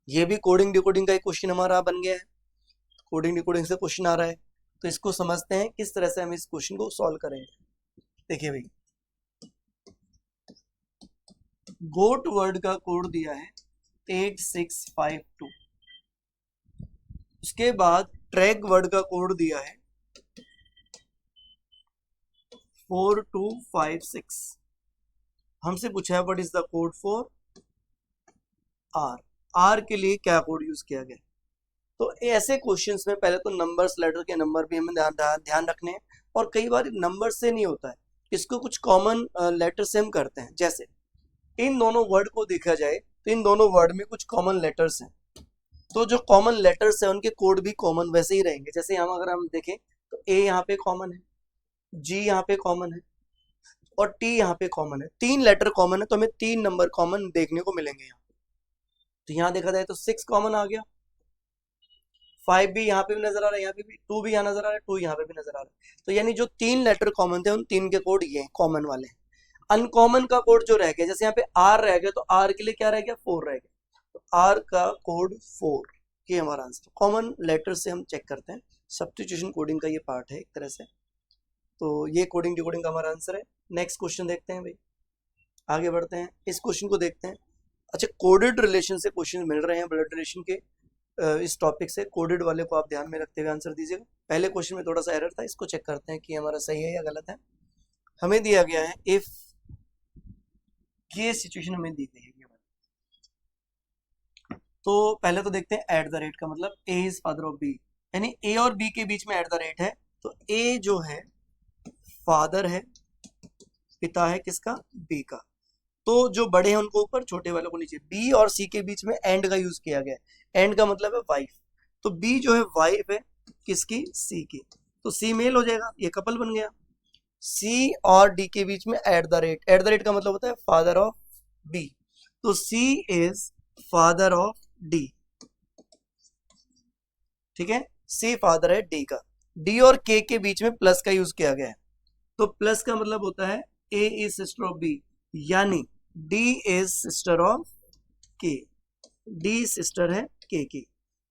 ये भी कोडिंग डिकोडिंग का एक क्वेश्चन हमारा बन गया है। कोडिंग डिकोडिंग से क्वेश्चन आ रहा है, तो इसको समझते हैं किस तरह से हम इस क्वेश्चन को सॉल्व करेंगे। देखिए भाई, गोट वर्ड का कोड दिया है 8652, उसके बाद ट्रैक वर्ड का कोड दिया है 4256। हमसे पूछा है what is the code for R. R के लिए क्या कोड यूज किया गया। तो ऐसे क्वेश्चंस में पहले तो नंबर्स, लेटर के नंबर भी हमें ध्यान रखने हैं, और कई बार नंबर से नहीं होता है, इसको कुछ कॉमन लेटर से हम करते हैं। जैसे इन दोनों वर्ड को देखा जाए तो इन दोनों वर्ड में कुछ कॉमन लेटर्स हैं, तो जो कॉमन लेटर्स हैं उनके कोड भी कॉमन वैसे ही रहेंगे। जैसे हम अगर हम देखें तो ए यहाँ पे कॉमन है, जी यहाँ पे कॉमन है, और टी यहाँ पे कॉमन है। 3 लेटर कॉमन है, तो हमें 3 नंबर कॉमन देखने को मिलेंगे यहाँ। तो यहाँ देखा जाए तो 6 कॉमन आ गया, 5 भी यहाँ पे भी नजर आ रहा है, यहाँ पे भी 2 भी यहाँ नजर आ रहा है, 2 यहाँ पे भी नजर आ रहा है। तो यानी जो 3 लेटर कॉमन थे उन 3 के कोड ये कॉमन वाले हैं। अनकॉमन का कोड जो रह गया, जैसे यहाँ पे आर रह गया, तो आर के लिए क्या रह गया 4 रह गया, तो आर का कोड 4, ये हमारा आंसर। कॉमन लेटर से हम चेक करते हैं, सब्स्टिट्यूशन कोडिंग का ये पार्ट है एक तरह से। तो ये कोडिंग डिकोडिंग का हमारा आंसर है। नेक्स्ट क्वेश्चन देखते हैं भाई, आगे बढ़ते हैं, इस क्वेश्चन को देखते हैं। अच्छा, कोडेड रिलेशन से क्वेश्चन मिल रहे हैं ब्लड रिलेशन के, इस टॉपिक से कोडेड वाले को आप ध्यान में रखते हुए आंसर दीजिएगा। पहले क्वेश्चन में थोड़ा सा एरर था, इसको चेक करते हैं कि हमारा सही है या गलत है। हमें दिया गया है इफ, ये सिचुएशन हमें दी गई है, तो पहले तो देखते हैं एट द रेट का मतलब ए इज फादर ऑफ बी, यानी ए और बी के बीच में एट द रेट है। तो ए जो है फादर है, पिता है किसका, बी का। तो जो बड़े हैं उनको ऊपर, छोटे वालों को नीचे। बी और सी के बीच में एंड का यूज किया गया है, एंड का मतलब है वाइफ। तो बी जो है वाइफ है किसकी, सी की, तो सी मेल हो जाएगा, ये कपल बन गया। सी और डी के बीच में एट द रेट का मतलब होता है फादर ऑफ बी, तो सी इज फादर ऑफ डी। ठीक है, सी फादर है डी का। डी और के के बीच में प्लस का यूज किया गया है, तो प्लस का मतलब होता है ए इज सिस्टर ऑफ बी, यानी डी इज सिस्टर ऑफ के, डी सिस्टर है के की।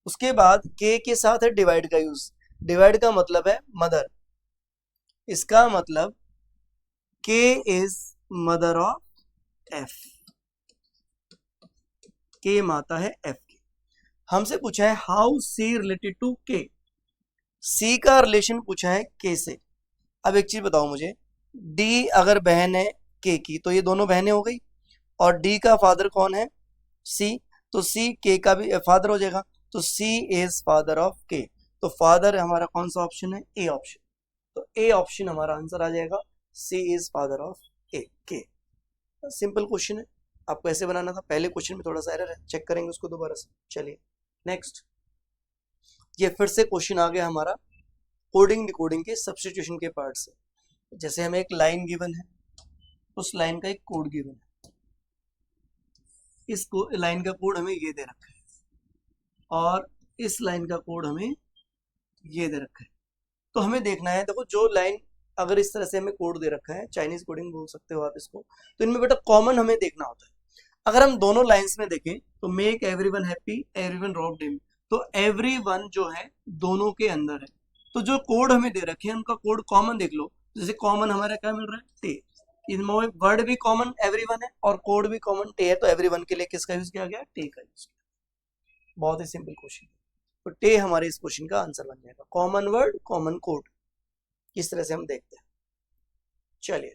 उसके बाद के साथ है डिवाइड का यूज, डिवाइड का मतलब है मदर, इसका मतलब के इज मदर ऑफ एफ, के माता है एफ की। हमसे पूछा है हाउ सी रिलेटेड टू के, सी का रिलेशन पूछा है के से। अब एक चीज बताओ मुझे, डी अगर बहन है के की तो ये दोनों बहनें हो गई, और डी का फादर कौन है, सी, तो सी के का भी फादर हो जाएगा। तो सी इज फादर ऑफ के, तो फादर हमारा कौन सा ऑप्शन है, ए ऑप्शन, तो ए ऑप्शन हमारा आंसर आ जाएगा, सी इज फादर ऑफ ए के। सिंपल क्वेश्चन है, आपको ऐसे बनाना था, पहले क्वेश्चन में थोड़ा सा एरर है, चेक करेंगे उसको दोबारा से। चलिए नेक्स्ट, ये फिर से क्वेश्चन आ गया हमारा कोडिंग डिकोडिंग के सब्स्टिट्यूशन के पार्ट से। जैसे हमें एक लाइन गिवन है, उस लाइन का एक कोड गिवन है, इस लाइन का कोड हमें ये दे रखा है और इस लाइन का कोड हमें ये दे रखा है। तो हमें देखना है, देखो जो लाइन अगर इस तरह से हमें कोड दे रखा है, चाइनीज कोडिंग बोल सकते हो आप इसको, तो इनमें बेटा कॉमन हमें देखना होता है। अगर हम दोनों लाइंस में देखें तो make everyone happy, everyone rob him, तो एवरीवन जो है दोनों के अंदर है, तो जो कोड हमें दे रखे हैं उनका कोड कॉमन देख लो। जैसे कॉमन हमारा क्या मिल रहा है, टे, इनमें वर्ड भी कॉमन एवरीवन है और कोड भी कॉमन टे है, तो एवरीवन के लिए किसका यूज किया गया, टे का यूज किया। बहुत ही सिंपल क्वेश्चन, तो टे हमारे इस क्वेश्चन का आंसर बन जाएगा, कॉमन वर्ड कॉमन कोड, इस तरह से हम देखते हैं। चलिए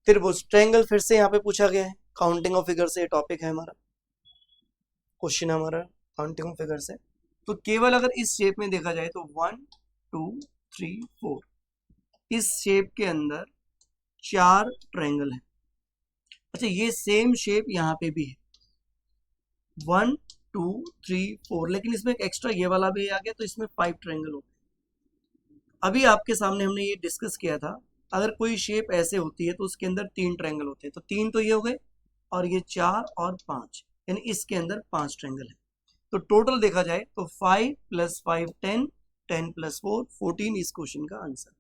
त्रिभुज ट्रायंगल फिर से यहाँ पे पूछा गया है, काउंटिंग ऑफ फिगर से ये टॉपिक है हमारा, क्वेश्चन हमारा काउंटिंग ऑफ फिगर से। तो केवल अगर इस शेप में देखा जाए तो 1 2 3 4, इस शेप के अंदर 4 ट्रायंगल है। अच्छा ये सेम शेप यहाँ पे भी है, 1 2 3 4, लेकिन इसमें एक्स्ट्रा ये वाला भी आ गया, तो इसमें 5 ट्रायंगल हो गए। अभी आपके सामने हमने ये डिस्कस किया था, अगर कोई शेप ऐसे होती है तो उसके अंदर 3 ट्रायंगल होते हैं, तो 3 तो ये हो गए और ये 4 और 5, यानी इसके अंदर 5 ट्रायंगल है। तो टोटल देखा जाए तो 5 + 5 10, 10 + 4 14 इस क्वेश्चन का आंसर।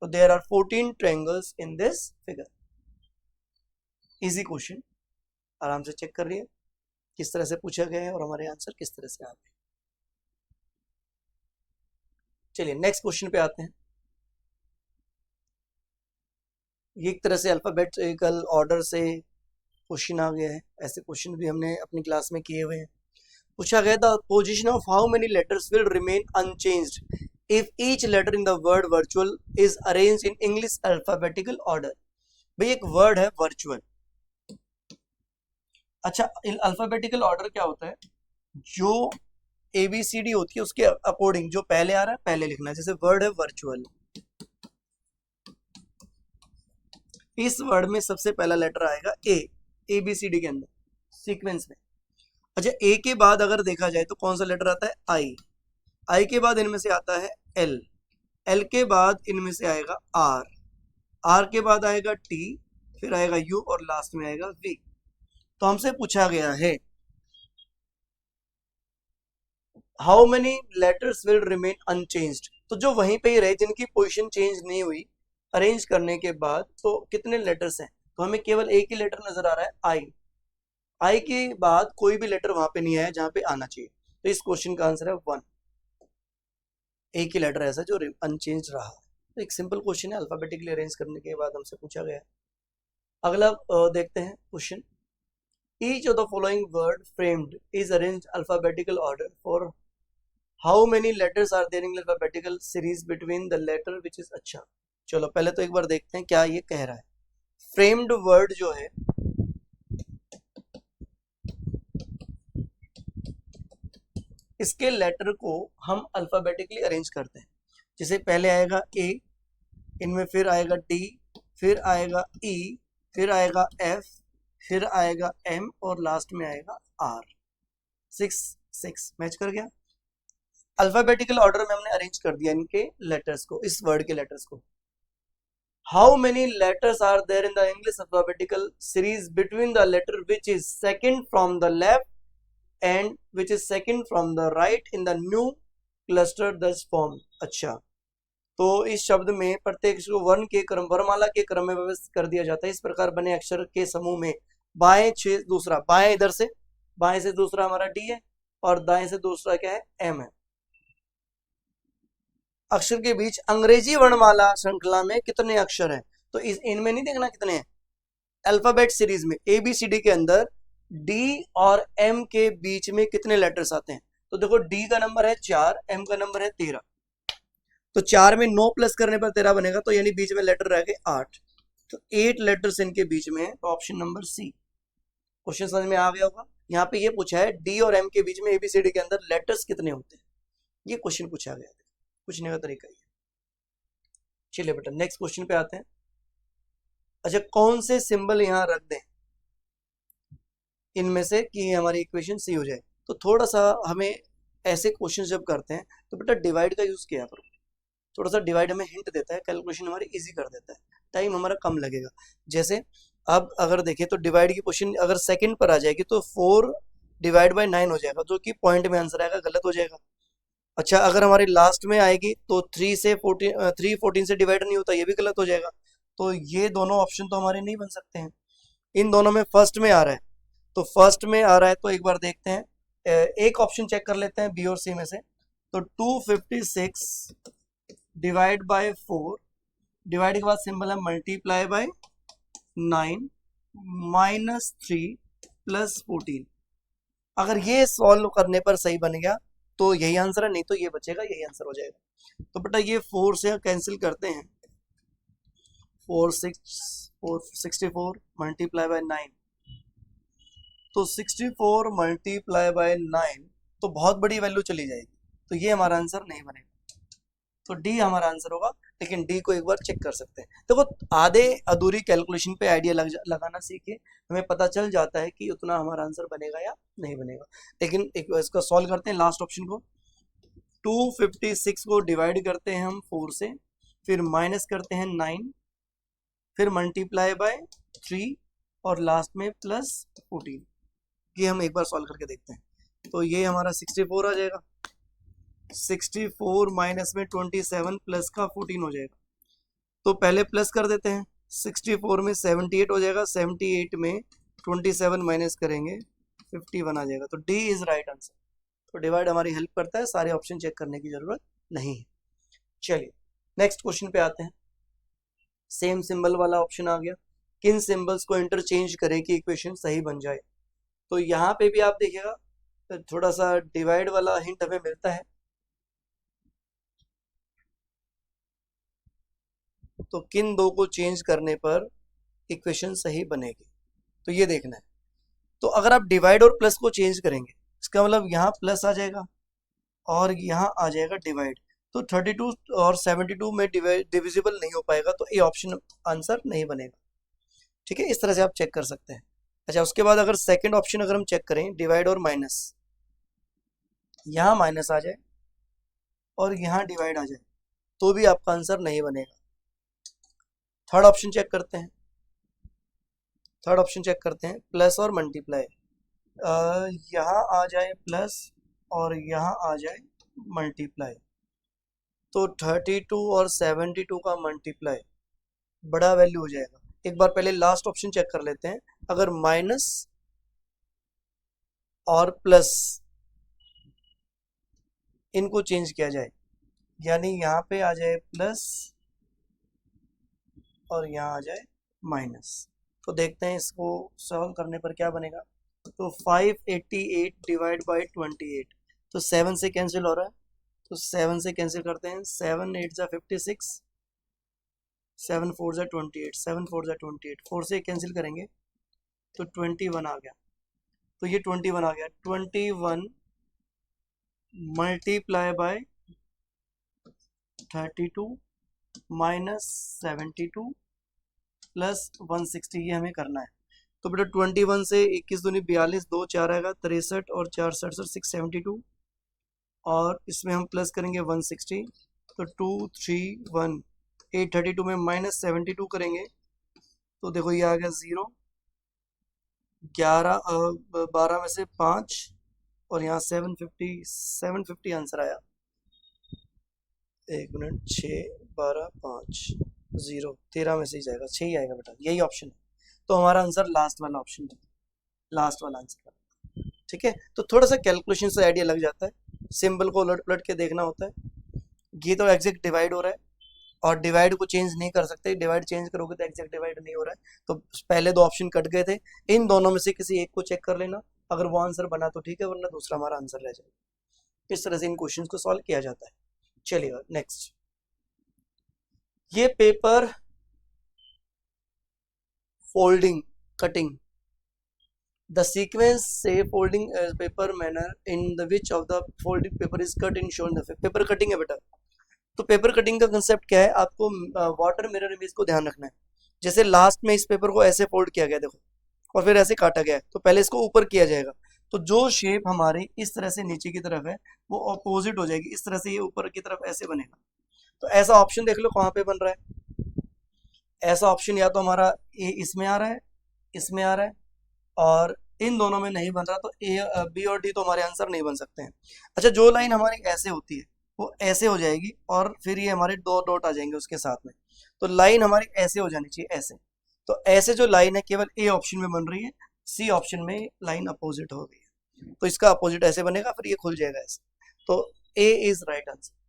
तो there are 14 triangles in this figure. Easy question, आराम से चेक कर लिए किस तरह से पूछा गया है और हमारे आंसर किस तरह से आ गए। चलिए नेक्स्ट क्वेश्चन पे आते हैं। ये एक तरह से अल्फाबेटिकल ऑर्डर से क्वेश्चन आ गया है, ऐसे क्वेश्चन भी हमने अपनी क्लास में किए हुए हैं। पूछा गया the position of how many letters will remain unchanged if each letter in the word virtual is arranged in English alphabetical order. भाई एक वर्ड है वर्चुअल, अच्छा अल्फाबेटिकल ऑर्डर क्या होता है, जो ABCD होती है उसके अकॉर्डिंग जो पहले आ रहा है पहले लिखना है। जैसे वर्ड है वर्चुअल, इस वर्ड में सबसे पहला लेटर आएगा A, ABCD के अंदर सीक्वेंस में। अच्छा A के बाद अगर देखा जाए तो कौन सा लेटर आता है, I के बाद इनमें से आता है L के बाद इनमें से आएगा R के बाद आएगा T, फिर आएगा U और लास्ट में आएगा V। तो हमसे पूछा गया है how many letters will remain unchanged, तो जो वहीं पे ही रहे जिनकी पोजीशन चेंज नहीं हुई अरेंज करने के बाद, तो कितने लेटर्स हैं, तो हमें केवल एक ही लेटर नजर आ रहा है आई के बाद कोई भी लेटर वहां पे नहीं आया जहां पे आना चाहिए, तो इस क्वेश्चन का आंसर है 1, एक ही लेटर ऐसा जो अनचेंज रहा। तो एक सिंपल क्वेश्चन है, अल्फाबेटिकली अरेंज करने के बाद हमसे पूछा गया है। अगला देखते हैं question, each of the following word framed is arranged alphabetical order for how many letters are there in alphabetical series between the letter which is. अच्छा चलो पहले तो एक बार देखते हैं क्या ये कह रहा है। फ्रेम्ड वर्ड जो है इसके लेटर को हम अल्फाबेटिकली अरेंज करते हैं। जैसे पहले आएगा A, इनमें फिर आएगा D, फिर आएगा E, फिर आएगा F, फिर आएगा M और लास्ट में आएगा R। 6 मैच कर गया। अल्फाबेटिकल ऑर्डर में हमने अरेंज कर दिया इनके लेटर्स को, इस वर्ड के लेटर्स को। How many letters are there in the English alphabetical series between the letter which is second from the left end which is second from the right in the new cluster thus form. अच्छा तो इस शब्द में प्रत्येक को वर्ण के क्रम वर्णमाला के क्रम में व्यवस्थित कर दिया जाता है। इस प्रकार बने अक्षर के समूह में बाएं दूसरा, बाएं इधर से, बाएं से दूसरा हमारा D है और दाएं से दूसरा क्या है, M है। अक्षर के बीच अंग्रेजी वर्णमाला श्रृंखला में कितने अक्षर हैं, तो इनमें नहीं देखना कितने हैं, अल्फाबेट सीरीज में ABCD के अंदर D और M के बीच में कितने लेटर्स आते हैं। तो देखो D का नंबर है 4, M का नंबर है 13, तो 4 में 9 प्लस करने पर 13 बनेगा, तो यानी बीच में लेटर रह गए 8, तो 8 लेटर्स इनके बीच में है, तो ऑप्शन नंबर C। क्वेश्चन समझ में आ गया होगा। यहाँ पे ये पूछा है डी और एम के बीच में एबीसीडी के अंदर लेटर्स कितने होते हैं, ये क्वेश्चन पूछा गया है, पूछने का तरीका ये। चलिए बेटा नेक्स्ट क्वेश्चन पे आते हैं। अच्छा कौन से सिंबल यहाँ रख दें इनमें से कि हमारी इक्वेशन सी हो जाए। तो थोड़ा सा हमें ऐसे क्वेश्चन जब करते हैं तो बेटा डिवाइड का यूज किया करो, थोड़ा सा डिवाइड हमें हिंट देता है, कैलकुलेशन हमारी इजी कर देता है, टाइम हमारा कम लगेगा। जैसे अब अगर देखें तो डिवाइड की क्वेश्चन अगर सेकंड पर आ जाएगी तो 4 डिवाइड बाय 9 हो जाएगा, जो कि पॉइंट में आंसर आएगा, गलत हो जाएगा। अच्छा अगर हमारी लास्ट में आएगी तो 3 14 से डिवाइड नहीं होता, ये भी गलत हो जाएगा। तो ये दोनों ऑप्शन तो हमारे नहीं बन सकते हैं। इन दोनों में फर्स्ट में आ रहा है, तो फर्स्ट में आ रहा है तो एक बार देखते हैं, एक ऑप्शन चेक कर लेते हैं बी और सी में से। तो 256 डिवाइड बाय 4, डिवाइड के बाद सिंबल है मल्टीप्लाई बाय 9 माइनस 3 प्लस 14। अगर ये सॉल्व करने पर सही बन गया तो यही आंसर है, नहीं तो ये बचेगा, यही आंसर हो जाएगा। तो बेटा ये 4 से कैंसिल करते हैं, 64 मल्टीप्लाई बाय 9, तो 64 मल्टीप्लाई बाय 9 तो बहुत बड़ी वैल्यू चली जाएगी, तो ये हमारा आंसर नहीं बनेगा, तो डी हमारा आंसर होगा। लेकिन डी को एक बार चेक कर सकते हैं। देखो आधे अधूरी कैलकुलेशन पे आइडिया लगाना सीखे, हमें पता चल जाता है कि उतना हमारा आंसर बनेगा या नहीं बनेगा। लेकिन एक इसको सॉल्व करते हैं लास्ट ऑप्शन को। 256 को डिवाइड करते हैं हम 4 से, फिर माइनस करते हैं 9, फिर मल्टीप्लाई बाय 3 और लास्ट में प्लस 14। ये हम एक बार सॉल्व करके देखते हैं। तो ये हमारा 64 आ जाएगा, 64 माइनस में 27 प्लस का 14 हो जाएगा। तो पहले प्लस कर देते हैं, 64 में 78 हो जाएगा, 78 में 27 माइनस करेंगे 51 आ जाएगा। तो डी इज राइट आंसर। तो डिवाइड हमारी हेल्प करता है, सारे ऑप्शन चेक करने की जरूरत नहीं है। चलिए नेक्स्ट क्वेश्चन पे आते हैं। सेम सिंबल वाला ऑप्शन आ गया, किन सिंबल्स को इंटरचेंज करें कि इक्वेशन सही बन जाए। तो यहाँ पे भी आप देखिएगा थोड़ा सा डिवाइड वाला हिंट हमें मिलता है। तो किन दो को चेंज करने पर इक्वेशन सही बनेगी, तो ये देखना है। तो अगर आप डिवाइड और प्लस को चेंज करेंगे, इसका मतलब यहाँ प्लस आ जाएगा और यहाँ आ जाएगा डिवाइड, तो 32 और 72 में डिविजिबल नहीं हो पाएगा, तो ये ऑप्शन आंसर नहीं बनेगा। ठीक है, इस तरह से आप चेक कर सकते हैं। अच्छा उसके बाद अगर सेकंड ऑप्शन अगर हम चेक करें, डिवाइड और माइनस, यहाँ माइनस आ जाए और यहाँ डिवाइड आ जाए, तो भी आपका आंसर नहीं बनेगा। थर्ड ऑप्शन चेक करते हैं, प्लस और मल्टीप्लाई, यहाँ आ जाए प्लस और यहाँ आ जाए मल्टीप्लाई, तो 32 और 72 का मल्टीप्लाई बड़ा वैल्यू हो जाएगा। एक बार पहले लास्ट ऑप्शन चेक कर लेते हैं, अगर माइनस और प्लस इनको चेंज किया जाए, यानी यहाँ पे आ जाए प्लस और यहाँ आ जाए माइनस, तो देखते हैं इसको सॉल्व करने पर क्या बनेगा। तो 588 डिवाइड बाई 28, तो 7 से कैंसिल हो रहा है, तो 7 से कैंसिल करते हैं, 7 8 जा 56, 7 4 जा 28, 7 4 जा 28, 4 से कैंसिल करेंगे तो 21 आ गया। तो ये 21 आ गया, 21 मल्टीप्लाई बाय 32 माइनस 72 प्लस 160, ये हमें करना है। तो बेटा 21 से 21 दूनी 42, 2 4 आएगा 63 और 4 67 672, और इसमें हम प्लस करेंगे 160, तो 231, 832 में माइनस 72 करेंगे तो देखो ये आ गया 0, 12 में से 5 और यहाँ 750 आंसर आया। 1 मिनट, 6 12 5 0, 13 में से ही जाएगा, 6 ही आएगा बेटा, यही ऑप्शन है। तो हमारा आंसर लास्ट वाला ऑप्शन है, लास्ट वाला आंसर। ठीक है, तो थोड़ा सा कैलकुलेशन से आइडिया लग जाता है, सिंबल को उलट पलट के देखना होता है। ये तो एग्जैक्ट डिवाइड हो रहा है और डिवाइड को चेंज नहीं कर सकते, डिवाइड चेंज करोगे तो एग्जैक्ट डिवाइड नहीं हो रहा है। तो पहले दो ऑप्शन कट गए थे, इन दोनों में से किसी एक को चेक कर लेना, अगर वो आंसर बना तो ठीक है, वरना दूसरा हमारा आंसर रह जाएगा। इस तरह से इन क्वेश्चंस को सॉल्व किया जाता है। चलिए नेक्स्ट, ये paper folding cutting the sequence से folding paper manner in the which of the folding paper is cut in shown the paper cutting है बेटा। तो पेपर कटिंग का कंसेप्ट क्या है, आपको वाटर मिरर इमेज को ध्यान रखना है। जैसे लास्ट में इस पेपर को ऐसे फोल्ड किया गया देखो, और फिर ऐसे काटा गया है, तो पहले इसको ऊपर किया जाएगा, तो जो शेप हमारी इस तरह से नीचे की तरफ है वो अपोजिट हो जाएगी, इस तरह से ये ऊपर की तरफ ऐसे बनेगा। तो ऐसा ऑप्शन देख लो कहाँ पे बन रहा है। ऐसा ऑप्शन या तो हमारा ए इसमें आ रहा है, इसमें आ रहा है, और इन दोनों में नहीं बन रहा, तो ए बी और डी तो हमारे आंसर नहीं बन सकते हैं। अच्छा, जो लाइन हमारी ऐसे होती है वो ऐसे हो जाएगी, और फिर ये हमारे दो डॉट आ जाएंगे उसके साथ में, तो लाइन हमारी ऐसे हो जानी चाहिए, ऐसे। तो ऐसे जो लाइन है केवल ए ऑप्शन में बन रही है, सी ऑप्शन में लाइन अपोजिट हो गई है, तो इसका अपोजिट ऐसे बनेगा, फिर ये खुल जाएगा ऐसे। तो ए इज राइट आंसर।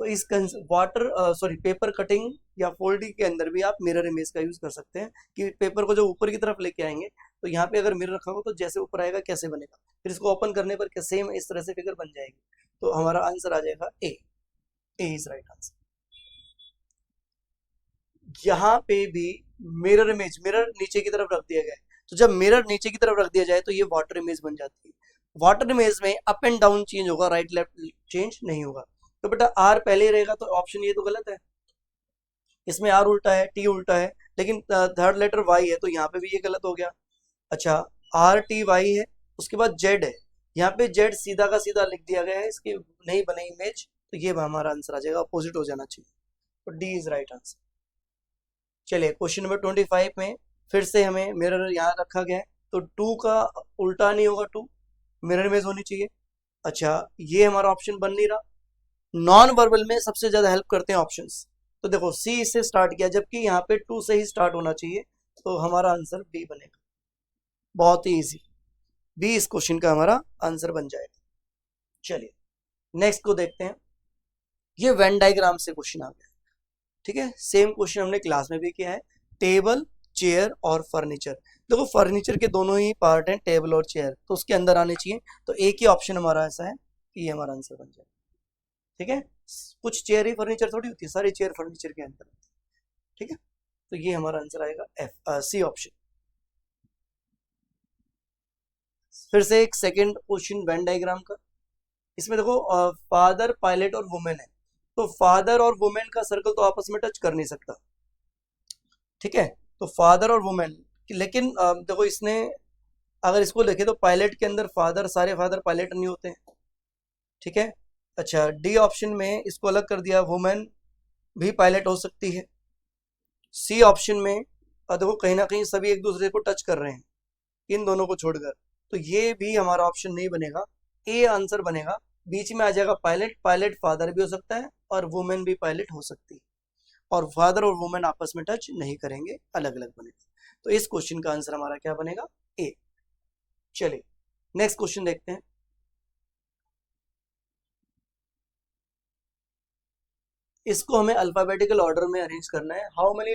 तो इस पेपर कटिंग या फोल्डिंग के अंदर भी आप मिरर इमेज का यूज कर सकते हैं, कि पेपर को जो ऊपर की तरफ लेके आएंगे, तो यहाँ पे अगर मिरर रखा हो तो जैसे ऊपर आएगा कैसे बनेगा, फिर इसको ओपन करने पर सेम इस तरह से फिगर बन जाएगी। तो हमारा आंसर आ जाएगा ए इज राइट आंसर। यहाँ पे भी मिरर इमेज, मिरर नीचे की तरफ रख दिया गया है, तो जब मिरर नीचे की तरफ रख दिया जाए तो ये वाटर इमेज बन जाती है। वाटर इमेज में अप एंड डाउन चेंज होगा, राइट लेफ्ट चेंज नहीं होगा। तो बेटा आर पहले ही रहेगा, तो ऑप्शन ये तो गलत है, इसमें आर उल्टा है, टी उल्टा है, लेकिन थर्ड लेटर वाई है, तो यहाँ पे भी ये गलत हो गया। अच्छा, आर टी वाई है, उसके बाद जेड है, यहाँ पे जेड सीधा का सीधा लिख दिया गया है, इसकी नहीं बने इमेज, तो ये हमारा आंसर आ जाएगा, अपोजिट हो जाना चाहिए, तो डी इज राइट आंसर। चलिए क्वेश्चन नंबर 25 में फिर से हमें मिरर यहाँ रखा गया है, तो टू का उल्टा नहीं होगा, टू मिरर इमेज होनी चाहिए। अच्छा, ये हमारा ऑप्शन बन नहीं रहा। नॉन वर्बल में सबसे ज्यादा हेल्प करते हैं ऑप्शंस, तो देखो सी से स्टार्ट किया, जबकि यहाँ पे टू से ही स्टार्ट होना चाहिए, तो हमारा आंसर बी बनेगा। बहुत ही इजी, बी इस क्वेश्चन का हमारा आंसर बन जाएगा। चलिए नेक्स्ट को देखते हैं। ये वेन डायग्राम से क्वेश्चन आ गया, ठीक है, सेम क्वेश्चन हमने क्लास में भी किया है। टेबल, चेयर और फर्नीचर। देखो फर्नीचर के दोनों ही पार्ट हैं, टेबल और चेयर, तो उसके अंदर आने चाहिए, तो एक ही ऑप्शन हमारा ऐसा है कि ये हमारा आंसर बन जाएगा। ठीक है, कुछ चेयर ही फर्नीचर थोड़ी होती है, सारी चेयर फर्नीचर के अंदर होती है। ठीक है, तो ये हमारा आंसर आएगा एफ सी ऑप्शन। फिर से एक सेकंड क्वेश्चन वेन डायग्राम का। इसमें देखो फादर, पायलट और वुमेन है, तो फादर और वुमेन का सर्कल तो आपस में टच कर नहीं सकता। ठीक है, तो फादर और वुमेन, लेकिन देखो इसने अगर इसको देखे तो पायलट के अंदर फादर, सारे फादर पायलट नहीं होते हैं। ठीक है, अच्छा डी ऑप्शन में इसको अलग कर दिया, वुमेन भी पायलट हो सकती है। सी ऑप्शन में देखो कहीं ना कहीं सभी एक दूसरे को टच कर रहे हैं, इन दोनों को छोड़कर, तो ये भी हमारा ऑप्शन नहीं बनेगा, ए आंसर बनेगा। बीच में आ जाएगा पायलट, पायलट फादर भी हो सकता है और वुमेन भी पायलट हो सकती है, और फादर और वुमेन आपस में टच नहीं करेंगे, अलग अलग बनेगा। तो इस क्वेश्चन का आंसर हमारा क्या बनेगा, ए। चलिए नेक्स्ट क्वेश्चन देखते हैं। इसको हमें अल्फाबेटिकल ऑर्डर में अरेंज करना है। How many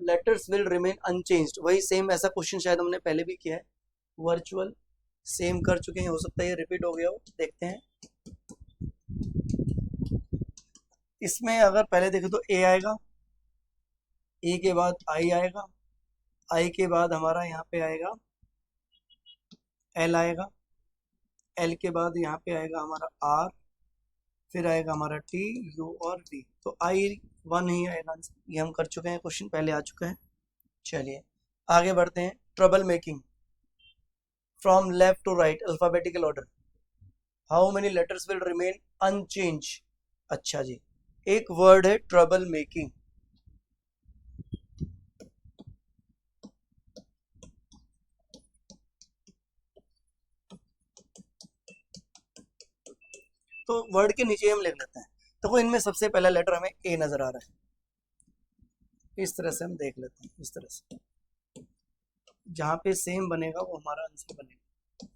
letters will remain unchanged, वही सेम ऐसा क्वेश्चन शायद हमने पहले भी किया है, वर्चुअल सेम कर चुके हैं, हो सकता है ये रिपीट हो गया हो, देखते हैं। इसमें अगर पहले देखें तो ए आएगा, ए के बाद आई आएगा, आई के बाद हमारा यहाँ पे आएगा एल आएगा, एल के बाद यहाँ पे आएगा हमारा आर, फिर आएगा हमारा टी, यू और डी, तो आई वन ही आएगा आंसर। ये हम कर चुके हैं, क्वेश्चन पहले आ चुका है। चलिए आगे बढ़ते हैं। Trouble making from left to right alphabetical order, how many letters will remain unchange. अच्छा जी, एक वर्ड है ट्रबल मेकिंग, तो वर्ड के नीचे हम लिख लेते हैं। तो वो इनमें सबसे पहला लेटर हमें ए नजर आ रहा है, इस तरह से हम देख लेते हैं, इस तरह से जहां पे सेम बनेगा वो हमारा आंसर बनेगा।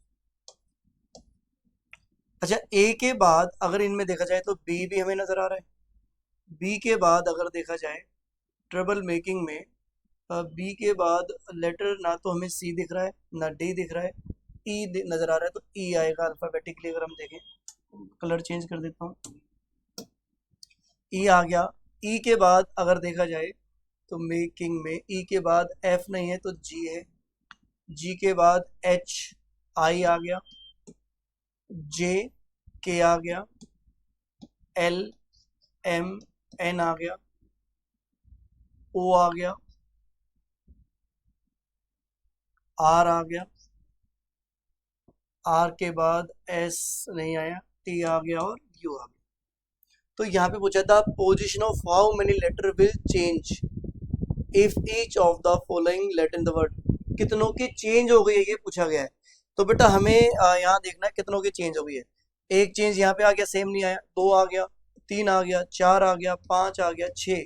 अच्छा, ए के बाद अगर इनमें देखा जाए तो बी भी हमें नजर आ रहा है। बी के बाद अगर देखा जाए ट्रबल मेकिंग में, बी के बाद लेटर ना तो हमें सी दिख रहा है ना डी दिख रहा है, ई नजर आ रहा है, तो ई आएगा अल्फाबेटिकली। अगर हम देखें, कलर चेंज कर देता हूँ, ई आ गया। ई के बाद अगर देखा जाए तो मेकिंग में ई के बाद एफ नहीं है तो जी है, जी के बाद एच आई आ गया, जे के आ गया, एल एम एन आ गया, ओ आ गया, आर आ गया, आर के बाद एस नहीं आया, टी आ गया और यू आ गया। तो यहाँ पे पूछा था position of how many letter will change if each of the following letter in the word, कितनों की चेंज हो गई है ये पूछा गया है। तो बेटा हमें यहाँ देखना है कितनों की चेंज हो गई है। एक चेंज यहाँ पे आ गया, सेम नहीं आया, दो आ गया, तीन आ गया, चार आ गया, पांच आ गया, छः,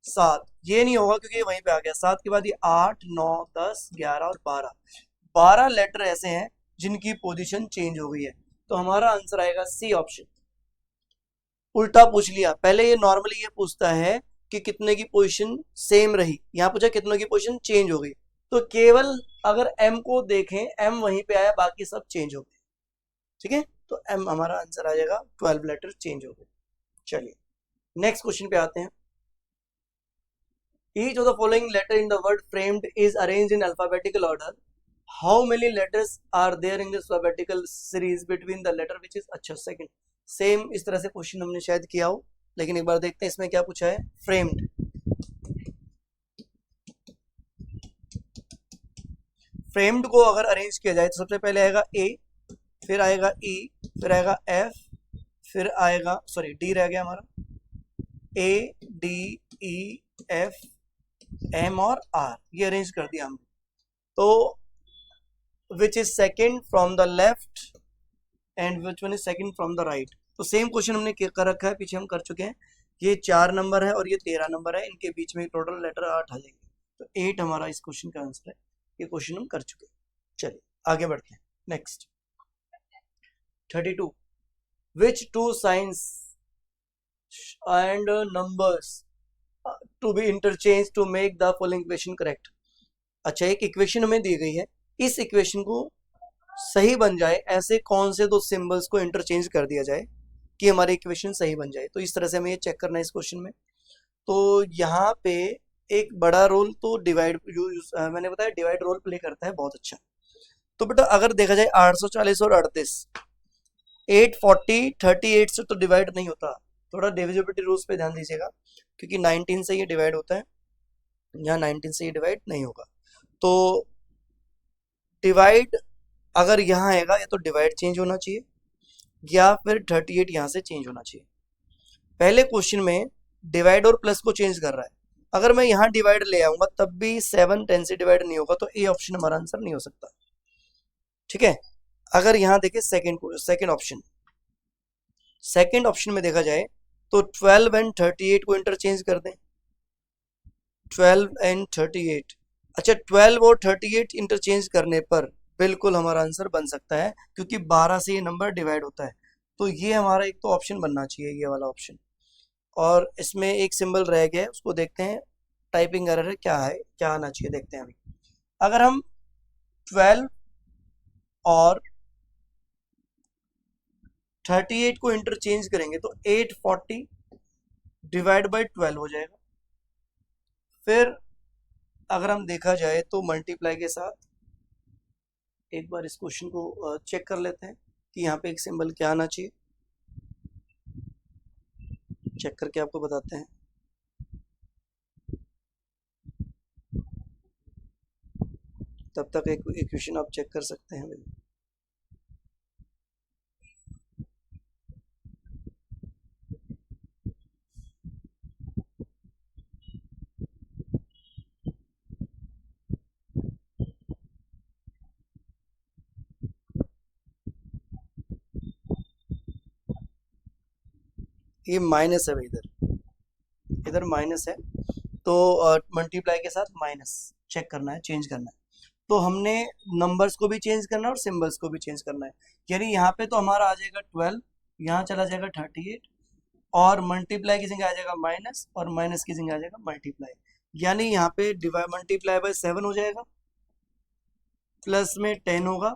सात, ये नहीं होगा क्योंकि ये वहीं पे आ गया। सात के बाद ये 8 9 10 11 और 12, 12 लेटर ऐसे हैं जिनकी पोजीशन चेंज हो गई है। तो हमारा आंसर आएगा सी ऑप्शन। उल्टा पूछ लिया, पहले ये नॉर्मली ये पूछता है कि कितने की पोजीशन सेम रही, यहाँ पूछा कितनों की पोजीशन चेंज हो गई। तो केवल अगर एम को देखें, एम वहीं पे आया, बाकी सब चेंज हो गए। ठीक है, तो एम हमारा आंसर आ जाएगा, 12 लेटर चेंज हो गए। चलिए नेक्स्ट क्वेश्चन पे आते हैं। Each of the following letter in the word framed is arranged in alphabetical order. How many letters are there in this alphabetical series between the letter which is, अच्छा second, same इस तरह से question हमने शायद किया हो, लेकिन एक बार देखते हैं इसमें क्या पूछा है। फ्रेम्ड, फ्रेम्ड को अगर अरेंज किया जाए तो सबसे पहले आएगा ए, फिर आएगा ई, फिर आएगा एफ, फिर आएगा सॉरी डी रह गया हमारा, A D E F M और आर, ये अरेंज कर दिया हमने। तो which is second from the left end which one is second from the right. तो सेम क्वेश्चन हमने कर रखा है, पीछे हम कर चुके हैं। ये 4 नंबर है और ये 13 नंबर है, इनके बीच में टोटल लेटर 8 आ जाएंगे, तो 8 हमारा इस क्वेश्चन का आंसर है। ये क्वेश्चन हम कर चुके हैं। चलिए आगे बढ़ते हैं। Next 32, which two signs and numbers to be interchange to make the following equation correct. अच्छा, एक इक्वेशन हमें दी गई है, इस इक्वेशन को सही बन जाए ऐसे कौन से दो सिंबल्स को इंटरचेंज कर दिया जाए कि हमारी इक्वेशन सही बन जाए। तो इस तरह से हमें ये चेक करना है इस क्वेश्चन में। तो यहाँ पे एक बड़ा रोल तो डिवाइड, मैंने बताया डिवाइड रोल प्ले करता है, बहुत अच्छा। तो बेटा अगर देखा जाए 840 और 38, 840 38 से तो डिवाइड नहीं होता, थोड़ा डिविजिबिलिटी रूल्स पे ध्यान दीजिएगा, क्योंकि 19 से ये डिवाइड होता है, यहाँ 19 से ये डिवाइड नहीं होगा। तो डिवाइड अगर यहाँ आएगा या तो डिवाइड चेंज होना चाहिए या फिर 38 यहाँ से चेंज होना चाहिए। पहले क्वेश्चन में डिवाइड और प्लस को चेंज कर रहा है, अगर मैं यहाँ डिवाइड ले आऊंगा तब भी 7 10 से डिवाइड नहीं होगा, तो ए ऑप्शन हमारा आंसर नहीं हो सकता। ठीक है, अगर यहाँ देखें सेकेंड ऑप्शन में देखा जाए तो 12 एंड 38 को इंटरचेंज कर दें, 12 एंड 38। अच्छा, 12 और 38 इंटरचेंज करने पर बिल्कुल हमारा आंसर बन सकता है, क्योंकि 12 से ये नंबर डिवाइड होता है। तो ये हमारा एक तो ऑप्शन बनना चाहिए, ये वाला ऑप्शन। और इसमें एक सिंबल रह गया है, उसको देखते हैं, टाइपिंग एरर है, क्या है, क्या आना चाहिए देखते हैं अभी। अगर हम 12 और 38 को इंटरचेंज करेंगे तो 840 डिवाइड बाई 12 हो जाएगा। फिर अगर हम देखा जाए तो मल्टीप्लाई के साथ एक बार इस क्वेश्चन को चेक कर लेते हैं कि यहाँ पे एक सिंबल क्या आना चाहिए, चेक करके आपको बताते हैं। तब तक एक इक्वेशन आप चेक कर सकते हैं। ये माइनस है, इधर माइनस है, तो मल्टीप्लाई के साथ माइनस चेक करना है, चेंज करना है। तो हमने नंबर्स को भी चेंज करना है और सिंबल्स को भी चेंज करना है। यानी यहाँ पे तो हमारा आ जाएगा 12, यहाँ चला जाएगा 38, और मल्टीप्लाई की जगह आ जाएगा माइनस, और माइनस की जगह आ जाएगा मल्टीप्लाई। यानी यहाँ पे मल्टीप्लाई बाय 7 हो जाएगा, प्लस में 10 होगा,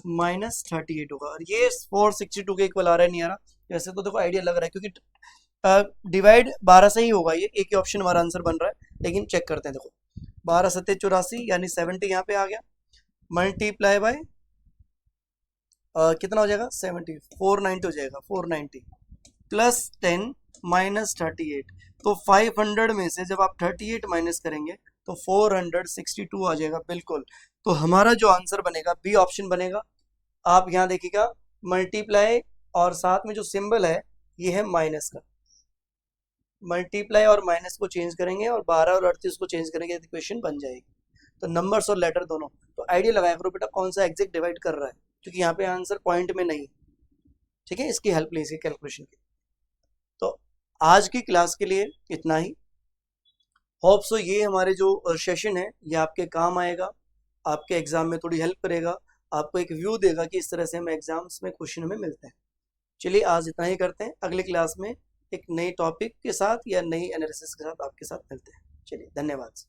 माइनस 38 होगा, और ये 462 के इक्वल आ रहा है, नहीं आ रहा। वैसे तो देखो आइडिया लग रहा है, क्योंकि डिवाइड 12 से ही होगा, ये एक ही ऑप्शन हमारा आंसर बन रहा है, लेकिन चेक करते हैं। देखो 12 7 84, यानी 70 यहाँ पे आ गया, मल्टीप्लाई बाय कितना हो जाएगा 70, 490 हो जाएगा, 490 प्लस 10 माइनस 38। तो 500 में से जब आप 38 माइनस करेंगे तो 462 आ जाएगा बिल्कुल। तो हमारा जो आंसर बनेगा बी ऑप्शन बनेगा। आप यहाँ देखिएगा मल्टीप्लाई और साथ में जो सिंबल है ये है माइनस का, मल्टीप्लाई और माइनस को चेंज करेंगे और 12 और 38 को चेंज करेंगे तो इक्वेशन बन जाएगी। तो नंबर्स और लेटर दोनों। तो आइडिया लगाया करो बेटा कौन सा एग्जैक्ट डिवाइड कर रहा है, क्योंकि यहाँ पे आंसर पॉइंट में नहीं, ठीक है, इसकी हेल्प लीजिए कैलकुलेशन की। तो आज की क्लास के लिए इतना ही। होप सो ये हमारे जो सेशन है ये आपके काम आएगा, आपके एग्जाम में थोड़ी हेल्प करेगा, आपको एक व्यू देगा कि इस तरह से हमें एग्जाम्स में क्वेश्चन हमें मिलते हैं। चलिए आज इतना ही करते हैं, अगली क्लास में एक नई टॉपिक के साथ या नई एनालिसिस के साथ आपके साथ मिलते हैं। चलिए धन्यवाद।